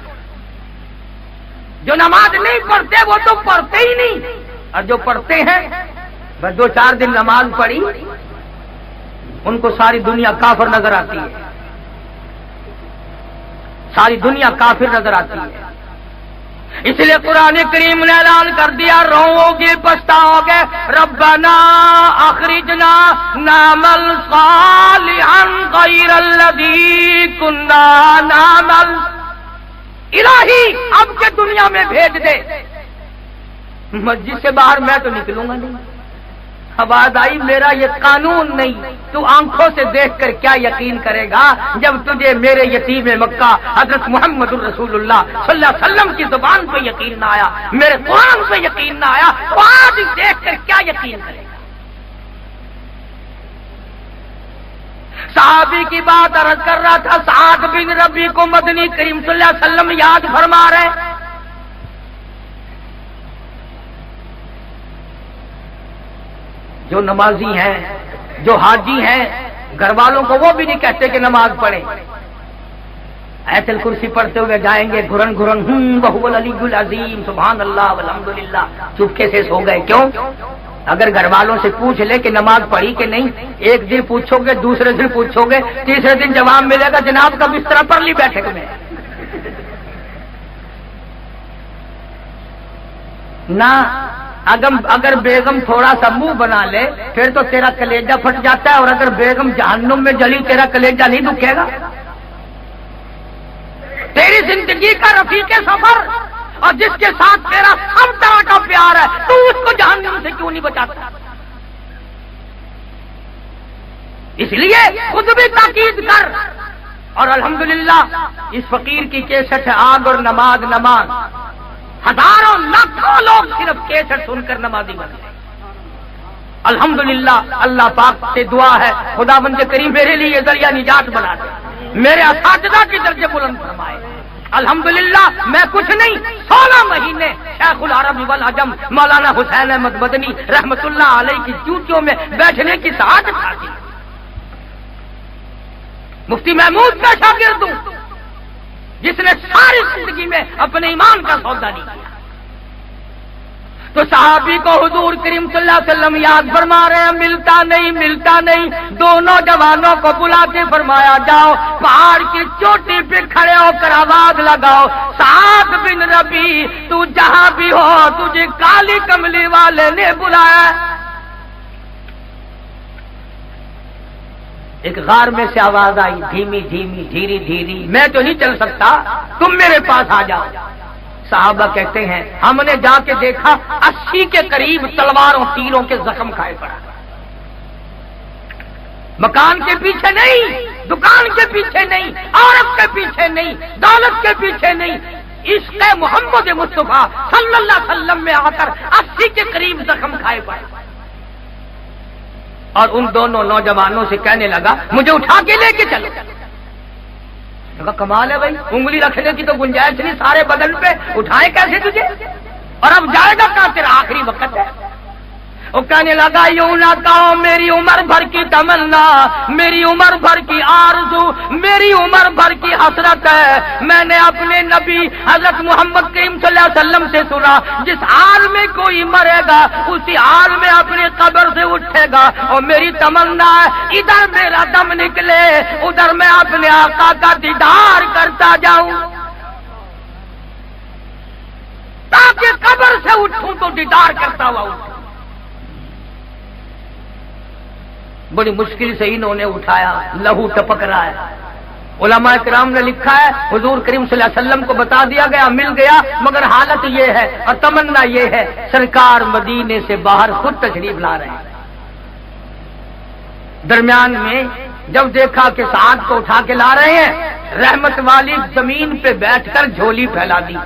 جو نماز نہیں پڑھتے وہ تو پڑھتے ہی نہیں، اور جو پڑھتے ہیں بس 2-4 دن نماز پڑھی ان کو ساری دنیا کافر نظر آتی ہے، ساری دنیا کافر نظر آتی ہے۔ اس لیے قرآن کریم نے اعلان کر دیا رو گے پچھتاؤ گے، ربنا اخرجنا نعمل صالحا غیر الذی کنا نعمل، الہی اب کے دنیا میں بھیج دے۔ مسجد سے باہر میں تو نکلوں گا نہیں۔ آواز آئی میرا یہ قانون نہیں، تو آنکھوں سے دیکھ کر کیا یقین کرے گا جب تجھے میرے یتیم مکہ حضرت محمد الرسول اللہ صلی اللہ علیہ وسلم کی زبان پہ یقین نہ آیا، میرے قرآن پہ یقین نہ آیا، تو آج دیکھ کر کیا یقین کرے گا؟ صحابی کی بات عرض کر رہا تھا، سعد بن ربیع کو مدنی کریم صلی اللہ علیہ وسلم یاد فرما رہے۔ جو نمازی ہیں، جو حاجی ہیں، گھر والوں کو وہ بھی نہیں کہتے کہ نماز پڑھیں، آیت الکرسی پڑھتے ہوئے جائیں گے گھرن گھرن وہو العلی العظیم سبحان اللہ والحمدللہ، چپکے سے سو گئے۔ کیوں؟ اگر گھر والوں سے پوچھ لے کہ نماز پڑھی کہ نہیں، ایک دن پوچھو گے، دوسرے دن پوچھو گے، تیسرے دن جواب ملے گا جناب کا بستر پر لی بیٹھک میں نہ۔ اگر بیگم تھوڑا سا منہ بنا لے پھر تو تیرا کلیجہ پھٹ جاتا ہے، اور اگر بیگم جہنم میں جلی تیرا کلیجہ نہیں دکھے گا۔ تیری زندگی کا رفیق سفر اور جس کے ساتھ تیرا سب طرح کا پیار ہے، تو اس کو جہنم سے کیوں نہیں بچاتا؟ اس لیے خود بھی تاکید کر. اور الحمدللہ اس فقیر کی کیسٹ ہے آگ اور نماز نماز. ہزاروں لاکھوں لوگ صرف کیسٹ سن کر نمازی بن گئے. الحمدللہ اللہ پاک سے دعا ہے خداوند کریم میرے لیے ذریعہ نجات بنا دے, میرے اساتذہ کے درجے بلند فرمائے. الحمدللہ میں کچھ نہیں 16 مہینے شیخ العرب والعجم مولانا حسین احمد مدنی رحمت اللہ علیہ کی چوٹیوں میں بیٹھنے کی سعادت حاصل. مفتی محمود کا شاگرد ہوں جس نے ساری زندگی میں اپنے ایمان کا سودا نہیں کیا. تو صحابی کو حضور کریم صلی اللہ علیہ وسلم یاد فرما رہے ہیں, ملتا نہیں. دونوں جوانوں کو بلا کے فرمایا جاؤ پہاڑ کی چوٹی پہ کھڑے ہو کر آواز لگاؤ, سعد بن ربی تو جہاں بھی ہو تجھے کالی کملی والے نے بلایا. ایک غار میں سے آواز آئی دھیمی دھیری, میں تو نہیں چل سکتا, تم میرے پاس آ جاؤ. صحابہ کہتے ہیں ہم نے جا کے دیکھا 80 کے قریب تلواروں تیروں کے زخم کھائے پڑا. مکان کے پیچھے نہیں, دکان کے پیچھے نہیں, عورت کے پیچھے نہیں, دولت کے پیچھے نہیں, عشق محمد مصطفیٰ صلی اللہ علیہ وسلم میں آ کر 80 کے قریب زخم کھائے پڑے. اور ان دونوں نوجوانوں سے کہنے لگا مجھے اٹھا کے لے کے چلو. کمال ہے بھائی, انگلی رکھنے کی تو گنجائش نہیں, سارے بدن پہ اٹھائے کیسے تجھے, اور اب جائے گا کہاں, تیرا آخری وقت ہے. وہ کہنے لگا یوں نہ کہو میری عمر بھر کی تمنا, میری عمر بھر کی آرزو, میری عمر بھر کی حسرت ہے. میں نے اپنے نبی حضرت محمد کریم صلی اللہ علیہ وسلم سے سنا جس حال میں کوئی مرے گا اسی حال میں اپنی قبر سے اٹھے گا, اور میری تمنا ہے ادھر میرا دم نکلے ادھر میں اپنے آقا کا دیدار کرتا جاؤں, تاکہ قبر سے اٹھوں تو دیدار کرتا ہوا اٹھوں. بڑی مشکل سے انہوں نے اٹھایا, لہو ٹپک رہا ہے. علماء کرام نے لکھا ہے حضور کریم صلی اللہ علیہ وسلم کو بتا دیا گیا, مل گیا, مگر حالت یہ ہے اور تمنا یہ ہے سرکار مدینے سے باہر خود تشریف لا رہے ہیں. درمیان میں جب دیکھا کہ سعد کو اٹھا کے لا رہے ہیں, رحمت والی زمین پہ بیٹھ کر جھولی پھیلا دی,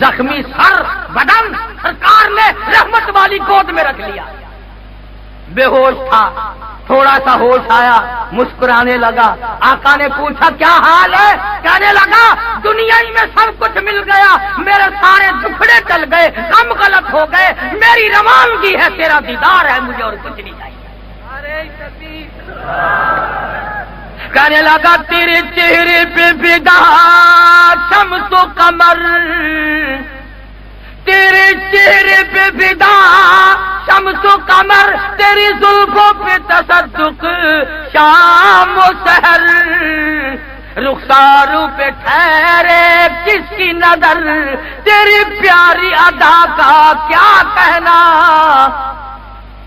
زخمی سر بدن سرکار نے رحمت والی گود میں رکھ لیا. بے ہوش تھا, تھوڑا سا ہوش آیا, مسکرانے لگا. آقا نے پوچھا کیا حال ہے, کہنے لگا دنیا ہی میں سب کچھ مل گیا, میرے سارے دکھڑے چل گئے, کم غلط ہو گئے, میری روانگی ہے تیرا دیدار ہے, مجھے اور کچھ نہیں چاہیے. کہنے لگا تیرے چہرے پہ فدا شمس و قمر, تیرے چہرے پہ فدا شمس و قمر, تیری زلفوں پہ تصدق شام و سحر, رخساروں پہ ٹھہرے کس کی نظر, تیری پیاری ادا کا کیا کہنا.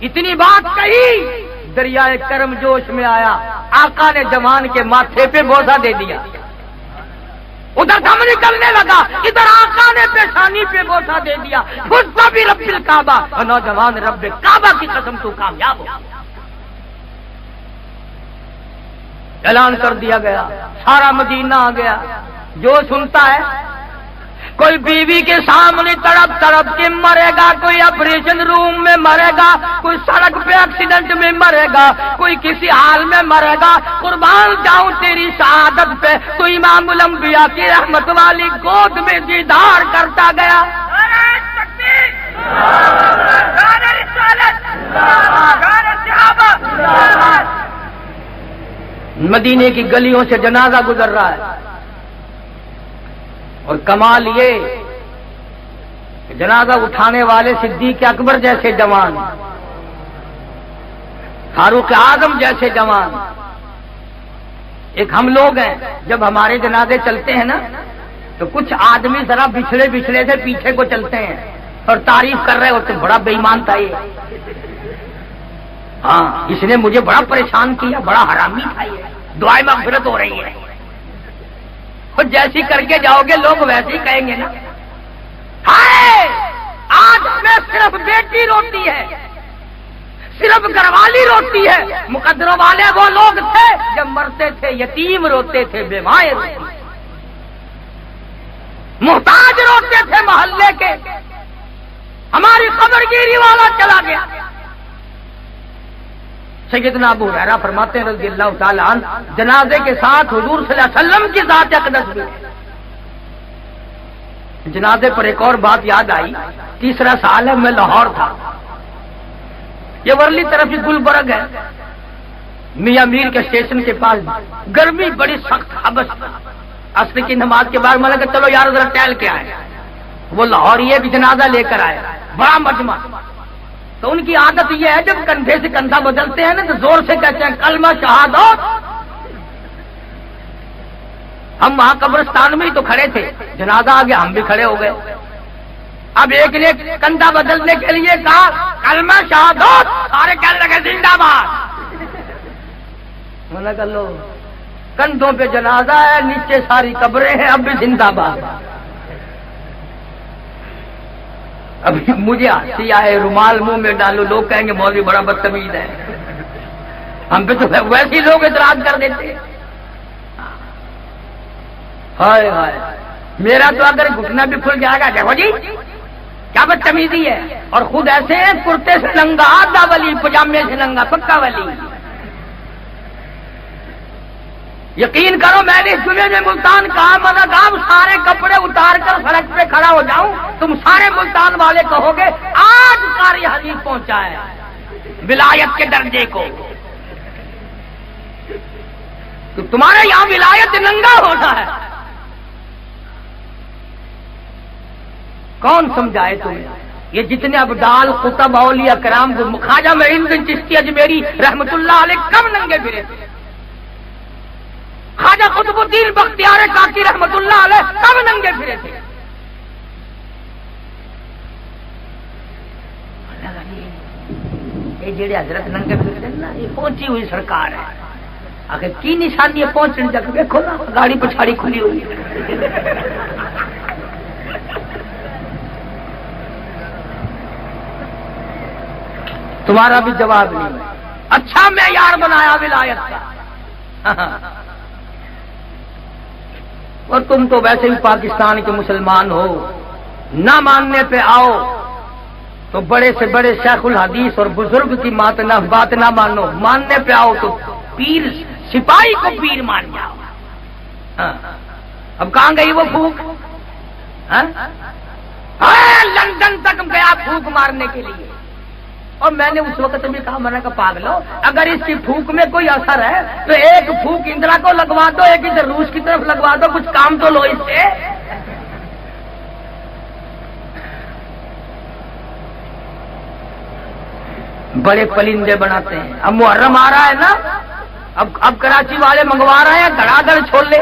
اتنی بات کہی, دریائے کرم جوش میں آیا, آقا نے جوان کے ماتھے پہ بوسہ دے دیا, ادھر دم نکلنے لگا, ادھر آقا نے پیشانی پہ بوسہ دے دیا. خود بھی رب الکعبہ, اور نوجوان رب کعبہ کی قسم تو کامیاب ہو. اعلان کر دیا گیا, سارا مدینہ آ گیا. جو سنتا ہے کوئی بیوی کے سامنے تڑپ تڑپ کے مرے گا, کوئی آپریشن روم میں مرے گا, کوئی سڑک پہ ایکسیڈنٹ میں مرے گا, کوئی کسی حال میں مرے گا. قربان جاؤں تیری شہادت پہ, تو امام الانبیاء کی رحمت والی گود میں دیدار کرتا گیا. مدینے کی گلیوں سے جنازہ گزر رہا ہے, اور کمال یہ کہ جنازہ اٹھانے والے صدیق اکبر جیسے جوان, فاروق اعظم جیسے جوان. ایک ہم لوگ ہیں, جب ہمارے جنازے چلتے ہیں نا تو کچھ آدمی ذرا بچھڑے بچھڑے سے پیچھے کو چلتے ہیں اور تعریف کر رہے ہوتے, بڑا بے ایمان تھا یہ, ہاں اس نے مجھے بڑا پریشان کیا, بڑا حرامی تھا یہ, دعائیں مغفرت ہو رہی ہے. اور جیسی کر کے جاؤ گے لوگ ویسے ہی کہیں گے نا. ہائے آج میں صرف بیٹی روتی ہے, صرف صرف گھر والی روتی ہے، مقدروں والے وہ لوگ تھے جب مرتے تھے یتیم روتے تھے، بیوائیں روتی تھیں، محتاج روتے تھے محلے کے، ہماری قبر گیری والا چلا گیا۔ سیدنا ابو ہریرہ فرماتے ہیں رضی اللہ تعالی عنہ، جنازے کے ساتھ حضور صلی اللہ علیہ وسلم کی ذات اقدس بھی۔ جنازے پر ایک اور بات یاد آئی، تیسرا سال ہے، میں لاہور تھا، یہ ورلی طرف ہی گلبرگ ہے، میاں میر کے اسٹیشن کے پاس گرمی بڑی سخت، حبس، عصر کی نماز کے بعد میں نے کہا چلو یار ذرا ٹہل کے آئے، وہ لاہور یہ بھی جنازہ لے کر آئے، بڑا مجمع، تو ان کی عادت یہ ہے جب کندھے سے کندھا بدلتے ہیں نا تو زور سے کہتے ہیں کلمہ شہادت۔ ہم وہاں قبرستان میں ہی تو کھڑے تھے، جنازہ آ گیا، ہم بھی کھڑے ہو گئے۔ اب ایک نے کندھا بدلنے کے لیے کہا کلمہ شہادت، سارے کہنے لگے زندہ باد۔ میں نے کہا لو، کندھوں پہ جنازہ ہے، نیچے ساری قبریں ہیں، اب بھی زندہ باد۔ ابھی مجھے ہنسی آئے، رومال منہ میں ڈالو، لوگ کہیں گے مولوی بڑا بدتمیز ہے، ہم پہ تو ویسے ہی لوگ اعتراض کر دیتے۔ ہائے ہائے، میرا تو اگر گھٹنا بھی کھل جائے گا، دیکھو جی کیا بدتمیزی ہے، اور خود ایسے ہیں کرتے سے ننگا، آدھا ولی، پجامے سے ننگا، پکا ولی۔ یقین کرو میں نے اس جمعے میں ملتان کہا، مانا گام سارے کپڑے اتار کر سڑک پہ کھڑا ہو جاؤں، تم سارے ملتان والے کہو گے آج قاری حدیث پہنچا ہے ولایت کے درجے کو، تو تمہارے یہاں ولایت ننگا ہوتا ہے۔ کون سمجھائے تمہیں؟ یہ جتنے ابدال قطب اولیاء کرام، خواجہ معین بن چشتی اجمیری رحمت اللہ علیہ کم ننگے پھرے تھے، خواجہ قطب الدین بختیار کاکی رحمت اللہ علیہ کب ننگے پھرے تھے؟ یہ جڑے حضرت ننگے پھرتے ہیں نا، یہ پہنچی ہوئی سرکار ہے، آخر کی نشانی ہے پہنچنے تک؟ دیکھو نا گاڑی پچھاڑی کھلی ہوئی ہے۔ تمہارا بھی جواب نہیں، اچھا معیار بنایا ولایت کا، اور تم تو ویسے ہی پاکستان کے مسلمان ہو، نہ ماننے پہ آؤ تو بڑے سے بڑے شیخ الحدیث اور بزرگ کی بات نہ مانو، ماننے پہ آؤ تو پیر سپاہی کو پیر مان جاؤ۔ اب کہاں گئی وہ پھوک؟ لندن تک گیا پھوک مارنے کے لیے، اور میں نے اس وقت بھی کہا، میں نے کہا پاگلو، اگر اس کی پھوک میں کوئی اثر ہے تو ایک پھوک اندرا کو لگوا دو، ایک ادھر روس کی طرف لگوا دو، کچھ کام تو لو اس سے۔ بڑے پلندے بناتے ہیں۔ اب محرم آ رہا ہے نا، اب کراچی والے منگوا رہے ہیں دھڑا دھڑ چھولے،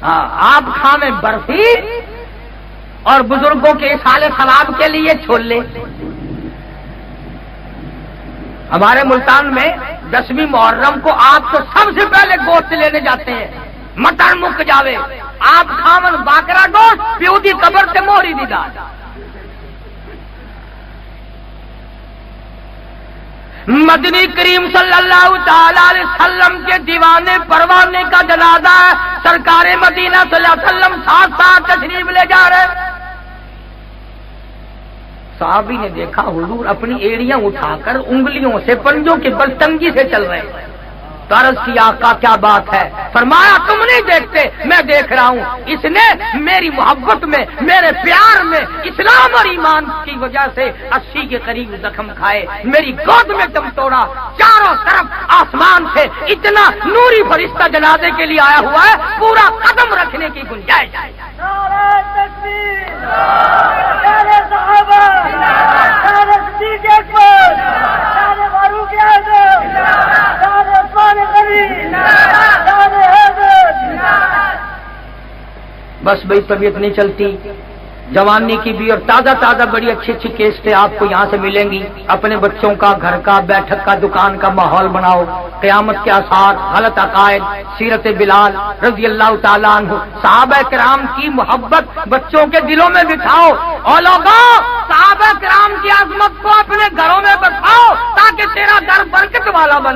آپ کھاویں برفی اور بزرگوں کے اصالے ثواب کے لیے چھولے۔ ہمارے ملتان میں 10ویں محرم کو آپ تو سب سے پہلے گوشت لینے جاتے ہیں، مٹن مک جاوے، آپ کھاون باکرا گوشت، پیو دی قبر سے موہری دی داد۔ مدنی کریم صلی اللہ تعالی علیہ وسلم کے دیوانے پروانے کا جنازہ ہے، سرکار مدینہ صلی اللہ علیہ وسلم ساتھ ساتھ تشریف لے جا رہے۔ صحابی نے دیکھا حضور اپنی ایڑیاں اٹھا کر انگلیوں سے پنجوں کی بلتنگی سے چل رہے ہیں، عرض کیا آقا کیا بات ہے؟ فرمایا تم نہیں دیکھتے، میں دیکھ رہا ہوں، اس نے میری محبت میں، میرے پیار میں، اسلام اور ایمان کی وجہ سے 80 کے قریب زخم کھائے، میری گود میں دم توڑا، چاروں طرف آسمان سے اتنا نوری فرشتہ جنازے کے لیے آیا ہوا ہے، پورا قدم رکھنے کی گنجائش ہے۔ بس بھائی طبیعت نہیں چلتی، جوانی کی بھی، اور تازہ تازہ بڑی اچھی اچھی کیسٹیں آپ کو یہاں سے ملیں گی۔ اپنے بچوں کا، گھر کا، بیٹھک کا، دکان کا ماحول بناؤ، قیامت کے آثار، غلط عقائد، سیرت بلال رضی اللہ تعالیٰ عنہ، صحابہ کرام کی محبت بچوں کے دلوں میں بٹھاؤ، اور لوگوں صحابہ کرام کی عظمت کو اپنے گھروں میں بساؤ۔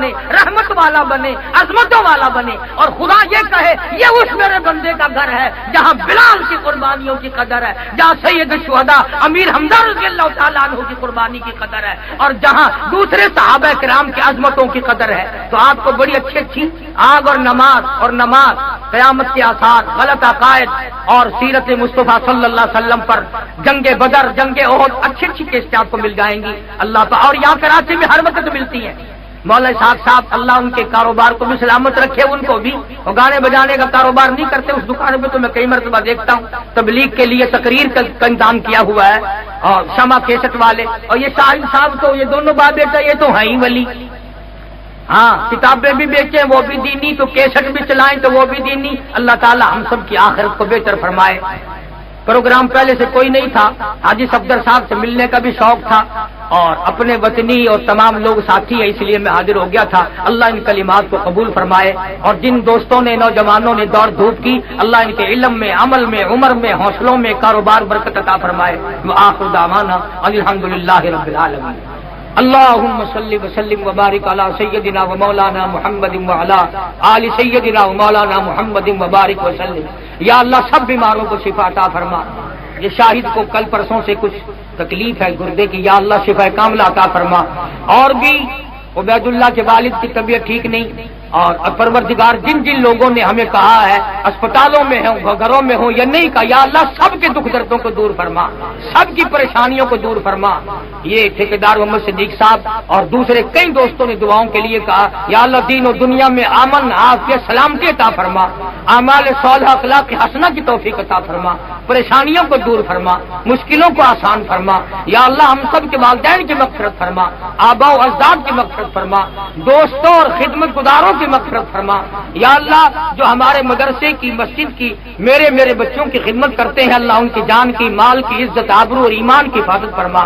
بنے، رحمت والا بنے، عظمتوں والا بنے، اور خدا یہ کہے یہ اس میرے بندے کا گھر ہے جہاں بلال کی قربانیوں کی قدر ہے، جہاں سید الشہداء امیر حمزہ رضی اللہ تعالیٰ عنہ کی قربانی کی قدر ہے، اور جہاں دوسرے صحابہ کرام کی عظمتوں کی قدر ہے۔ تو آپ کو بڑی اچھی اچھی آگ اور نماز قیامت کے آثار، غلط عقائد اور سیرت مصطفیٰ صلی اللہ علیہ وسلم پر، جنگ بدر، جنگ احد، اچھی اچھی کیسٹیں آپ کو مل جائیں گی اللہ تعالیٰ، اور یہاں کراچی میں ہر وقت ملتی ہیں۔ مولا اسحاق صاحب اللہ ان کے کاروبار کو بھی سلامت رکھے، ان کو بھی، اور گانے بجانے کا کاروبار نہیں کرتے، اس دکان پہ تو میں کئی مرتبہ دیکھتا ہوں تبلیغ کے لیے تقریر کا انتظام کیا ہوا ہے، اور شمع کیسٹ والے، اور یہ شاہد صاحب تو یہ دونوں باپ بیٹا یہ تو ہیں ہی ولی، ہاں کتابیں بھی بیچیں وہ بھی دینی، تو کیسٹ بھی چلائیں تو وہ بھی دینی۔ اللہ تعالی ہم سب کی آخرت کو بہتر فرمائے۔ پروگرام پہلے سے کوئی نہیں تھا، حاجی صفدر صاحب سے ملنے کا بھی شوق تھا، اور اپنے وطنی اور تمام لوگ ساتھی ہیں، اس لیے میں حاضر ہو گیا تھا۔ اللہ ان کلمات کو قبول فرمائے، اور جن دوستوں نے، نوجوانوں نے دوڑ دھوپ کی، اللہ ان کے علم میں، عمل میں، عمر میں، حوصلوں میں، کاروبار برکت عطا فرمائے۔ وآخر دعوانا الحمدللہ رب العالمین۔ اللهم صل وسلم وبارك على سيدنا ومولانا محمد وعلى آل سيدنا ومولانا محمد وبارك وسلم۔ یا اللہ سب بیماروں کو شفا عطا فرما۔ یہ شاہد کو کل پرسوں سے کچھ تکلیف ہے گردے کی، یا اللہ شفا کاملہ عطا فرما۔ اور بھی عبید اللہ کے والد کی طبیعت ٹھیک نہیں، اور پروردگار جن جن لوگوں نے ہمیں کہا ہے اسپتالوں میں ہوں، گھروں میں ہوں یا نہیں کہا، یا اللہ سب کے دکھ دردوں کو دور فرما، سب کی پریشانیوں کو دور فرما۔ یہ ٹھیکیدار محمد صدیق صاحب اور دوسرے کئی دوستوں نے دعاؤں کے لیے کہا، یا اللہ دین و دنیا میں امن، عافیت، سلامتی عطا فرما، اعمال صالحہ، اخلاق حسنہ کی توفیق عطا فرما، پریشانیوں کو دور فرما، مشکلوں کو آسان فرما۔ یا اللہ ہم سب کے والدین کی مغفرت فرما، آباء و اجداد کی مغفرت فرما، دوستوں اور خدمت گزاروں کی مغفرت فرما۔ یا اللہ جو ہمارے مدرسے کی، مسجد کی، میرے بچوں کی خدمت کرتے ہیں، اللہ ان کی جان کی، مال کی، عزت، آبرو اور ایمان کی حفاظت فرما۔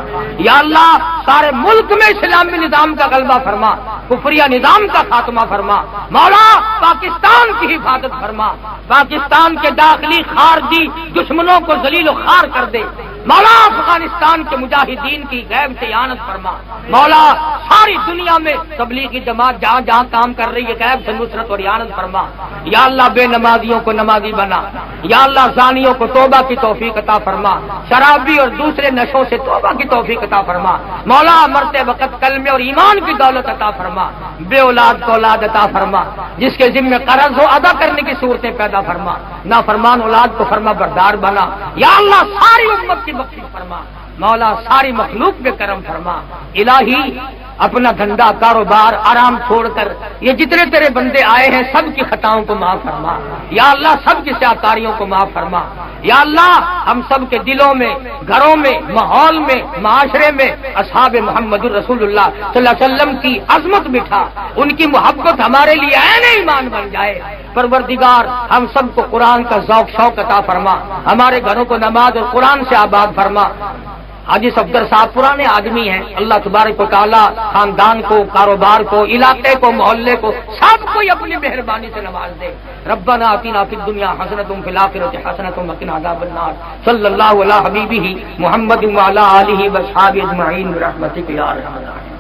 یا اللہ سارے ملک میں اسلامی نظام کا غلبہ فرما، کفریہ نظام کا خاتمہ فرما۔ مولا پاکستان کی حفاظت فرما، پاکستان کے داخلی خارجی دشمنوں کو ذلیل و خوار کر دے۔ مولا افغانستان کے مجاہدین کی غیب سے اعانت فرما۔ مولا ساری دنیا میں تبلیغی جماعت جہاں جہاں کام کر رہی ہے غیب سے نصرت اور اعانت فرما۔ یا اللہ بے نمازیوں کو نمازی بنا، یا اللہ زانیوں کو توبہ کی توفیق عطا فرما، شرابی اور دوسرے نشوں سے توبہ کی توفیق عطا فرما۔ مولا مرتے وقت کلمے اور ایمان کی دولت عطا فرما، بے اولاد کو اولاد عطا فرما، جس کے ذمہ قرض ہو ادا کرنے کی صورتیں پیدا فرما، نافرمان اولاد کو فرما بردار بنا۔ یا اللہ ساری امت کی بخشش فرما، مولا ساری مخلوق پہ کرم فرما۔ الہی اپنا دھندا، کاروبار، آرام چھوڑ کر یہ جتنے تیرے بندے آئے ہیں سب کی خطاؤں کو معاف فرما۔ یا اللہ سب کی سیاکاریوں کو معاف فرما۔ یا اللہ ہم سب کے دلوں میں، گھروں میں، ماحول میں، معاشرے میں اصحاب محمد رسول اللہ صلی اللہ علیہ وسلم کی عظمت بٹھا، ان کی محبت ہمارے لیے عین ایمان بن جائے۔ پروردگار ہم سب کو قرآن کا ذوق شوق عطا فرما، ہمارے گھروں کو نماز اور قرآن سے آباد فرما۔ حاجی صفدر صاحب پرانے آدمی ہیں، اللہ تبارک و تعالیٰ خاندان کو، کاروبار کو، علاقے کو، محلے کو، سب کو اپنی مہربانی سے نواز دے۔ ربنا آتنا فی الدنیا حسنۃ وفی الآخرۃ حسنۃ وقنا عذاب النار۔ صلی اللہ علی حبیبہ محمد وعلی آلہ وصحبہ اجمعین برحمتک یا ارحم الراحمین۔